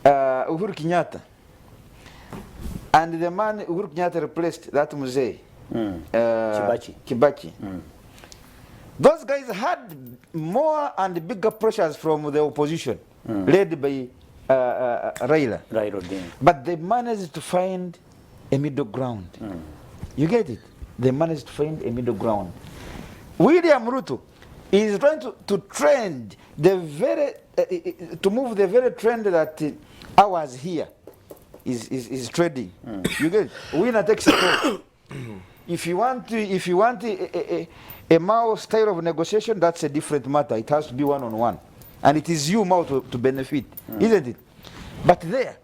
Speaker 4: Uhuru Kenyatta, and the man Uhuru Kenyatta replaced, that Mzee, Kibaki. Those guys had more and bigger pressures from the opposition, led by Raila. But they managed to find a middle ground. You get it? They managed to find a middle ground. William Ruto is trying to trend the very, to move the very trend that ours here is trading. You get it? Winner takes it all. If you want a Mao style of negotiation, that's a different matter. It has to be one-on-one. And it is you, Mao, to benefit, isn't it? But there,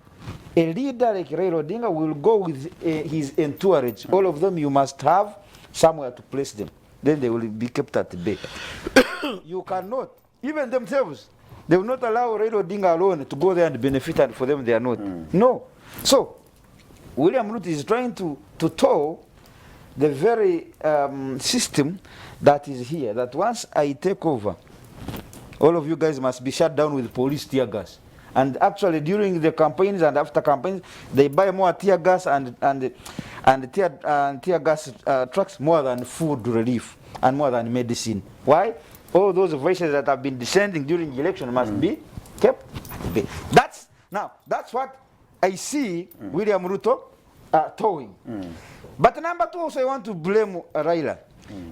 Speaker 4: a leader like Raila Odinga will go with his entourage. All of them, you must have somewhere to place them. Then they will be kept at bay. You cannot, even themselves, they will not allow Raila Odinga alone to go there and benefit, and for them they are not. No. So, William Ruto is trying to tow the very system that is here, that once I take over, all of you guys must be shut down with police tear gas. And actually, during the campaigns and after campaigns, they buy more tear gas and tear gas trucks more than food relief and more than medicine. Why? All those voices that have been descending during the election must be kept at bay. That's what I see William Ruto towing. But number two, also I want to blame Raila.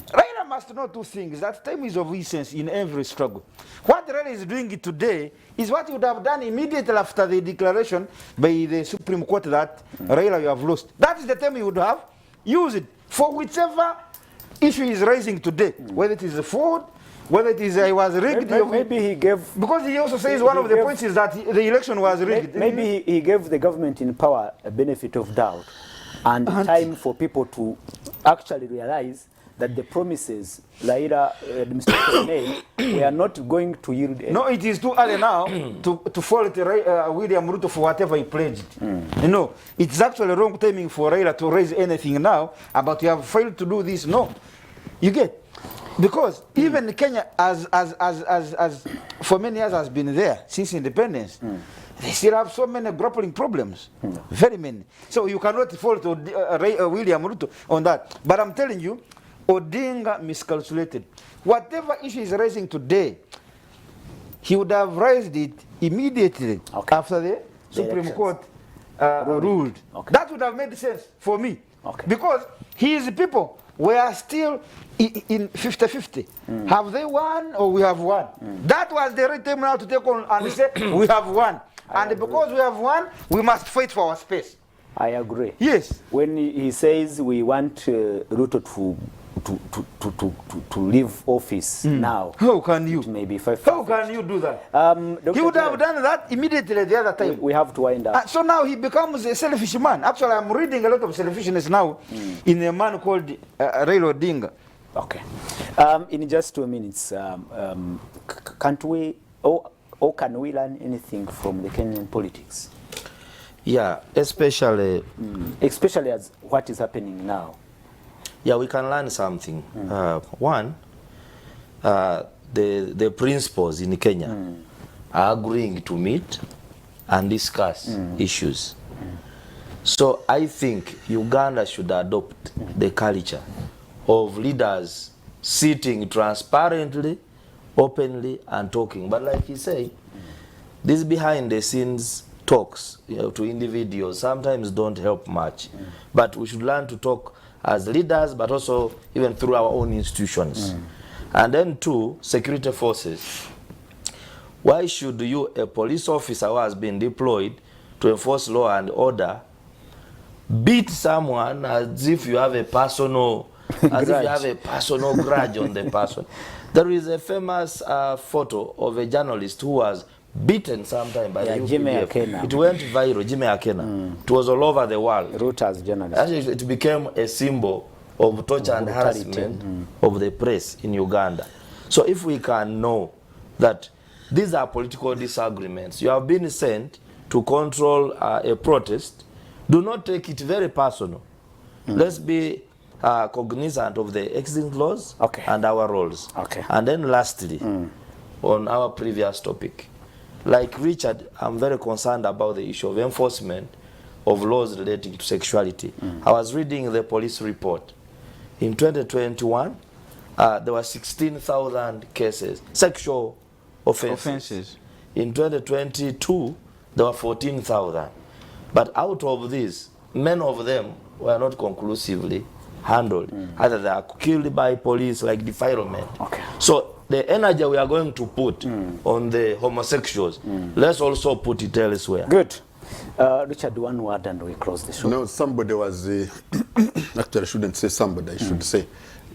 Speaker 4: Raila must know two things. That time is of essence in every struggle. What Raila is doing today is what he would have done immediately after the declaration by the Supreme Court that Raila, you have lost. That is the time he would have used it for whichever issue he is raising today, whether it is the food, whether it is I was rigged.
Speaker 1: Maybe he gave...
Speaker 4: Because he also says one of the points is that the election was rigged.
Speaker 1: Maybe he gave the government in power a benefit of doubt and time for people to actually realize that the promises Raila administration made were not going to yield any.
Speaker 4: No, it is too early now to fault William Ruto for whatever he pledged. You know, it's actually wrong timing for Raila to raise anything now about you have failed to do this. No, you get, because even Kenya, as for many years has been there since independence. They still have so many grappling problems, very many. So you cannot fault William Ruto on that. But I'm telling you, Odinga miscalculated. Whatever issue is raising today, he would have raised it immediately after the Supreme Court ruled. That would have made sense for me. Because his people were still in 50-50. Have they won or we have won? That was the right time now to take on and say, we have won. And because we have won, we must fight for our space.
Speaker 1: I agree.
Speaker 4: Yes.
Speaker 1: When he says we want Ruto to leave office now.
Speaker 4: How can you?
Speaker 1: Maybe
Speaker 4: How can you do that? He would have done that immediately the other time.
Speaker 1: We have to wind up.
Speaker 4: So now he becomes a selfish man. Actually, I'm reading a lot of selfishness now in a man called Raila Odinga.
Speaker 1: Okay. In just 2 minutes, can't we, or can we learn anything from the Kenyan politics?
Speaker 2: Yeah, especially
Speaker 1: as what is happening now.
Speaker 2: Yeah, we can learn something. One, the principles in Kenya are agreeing to meet and discuss issues. So I think Uganda should adopt the culture of leaders sitting transparently, openly, and talking. But like he said, these behind the scenes talks, to individuals sometimes don't help much. But we should learn to talk as leaders, but also even through our own institutions. And then two, security forces. Why should you, a police officer who has been deployed to enforce law and order, beat someone as if you have a personal grudge on the person? There is a famous photo of a journalist who was beaten sometime by the UPDF. It went viral, Jimmy Akena. It was all over the world.
Speaker 1: Reuters journalist.
Speaker 2: Actually, it became a symbol of torture and harassment of the press in Uganda. So if we can know that these are political disagreements, you have been sent to control a protest, do not take it very personal. Let's be cognizant of the existing laws and our roles. And then lastly, on our previous topic, like Richard, I'm very concerned about the issue of enforcement of laws relating to sexuality. I was reading the police report. In 2021, there were 16,000 cases, sexual offenses. In 2022, there were 14,000. But out of these, many of them were not conclusively handled. Either they are killed by police, like defilement. So the energy we are going to put on the homosexuals, let's also put it elsewhere.
Speaker 1: Good. Richard, one word and we close the show.
Speaker 3: No, somebody was, actually I shouldn't say somebody, I should say,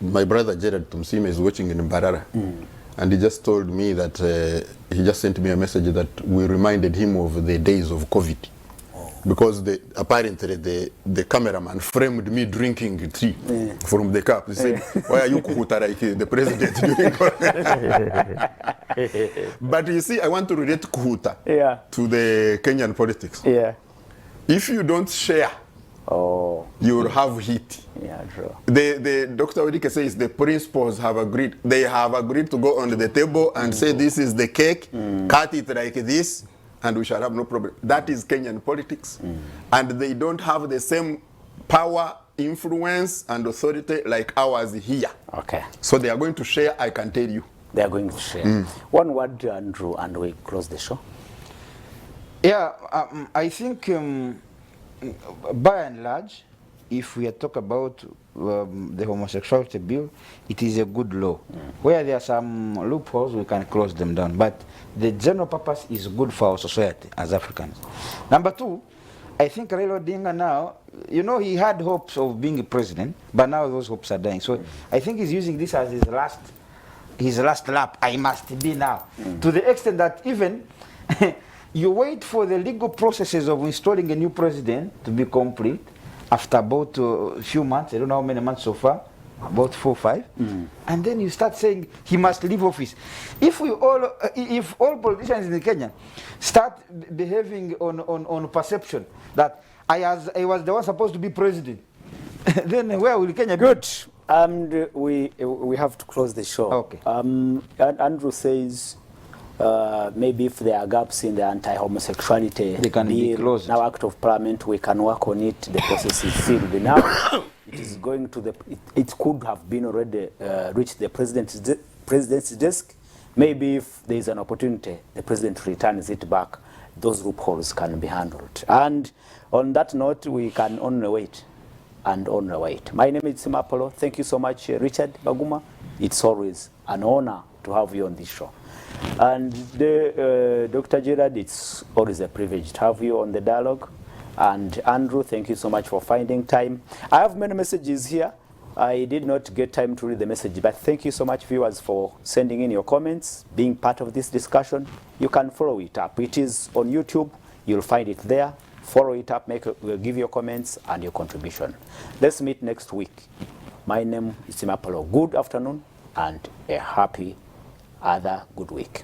Speaker 3: my brother Gerard Tumsime is watching in Mbarara. And he just told me that, he just sent me a message that we reminded him of the days of COVID. Because apparently the cameraman framed me drinking tea from the cup. He said, why are you kuhuta like the president during COVID? But you see, I want to relate kuhuta to the Kenyan politics. If you don't share, you will have heat.
Speaker 1: True.
Speaker 3: The Dr. Odike says the principals have agreed. They have agreed to go on the table and say this is the cake, cut it like this, and we shall have no problem. That is Kenyan politics. And they don't have the same power, influence, and authority like ours here. So they are going to share, I can tell you.
Speaker 1: They are going to share. One word, Andrew, and we close the show.
Speaker 4: Yeah, I think by and large, if we talk about the homosexuality bill, it is a good law. Where there are some loopholes, we can close them down. But the general purpose is good for our society as Africans. Number two, I think Raila Odinga now, you know, he had hopes of being a president, but now those hopes are dying. So I think he's using this as his last lap. I must be now. To the extent that even you wait for the legal processes of installing a new president to be complete after about a few months, I don't know how many months so far, about 4 or 5, and then you start saying he must leave office. If all politicians in Kenya start behaving on perception that I was the one supposed to be president, then where will Kenya be?
Speaker 1: Good. And we have to close the show. And Andrew says maybe if there are gaps in the anti-homosexuality bill, now Act of Parliament, we can work on it. The process is sealed now. It is going to it could have been already reached the president's desk. Maybe if there is an opportunity, the president returns it back, those loopholes can be handled. And on that note, we can only wait and only wait. My name is Simapolo. Thank you so much, Richard Baguma. It's always an honor to have you on this show. And Dr. Gerard, it's always a privilege to have you on the dialogue. And Andrew, thank you so much for finding time. I have many messages here. I did not get time to read the message, but thank you so much, viewers, for sending in your comments, being part of this discussion. You can follow it up. It is on YouTube. You'll find it there. Follow it up, give your comments and your contribution. Let's meet next week. My name is Simapolo. Good afternoon and a happy other good week.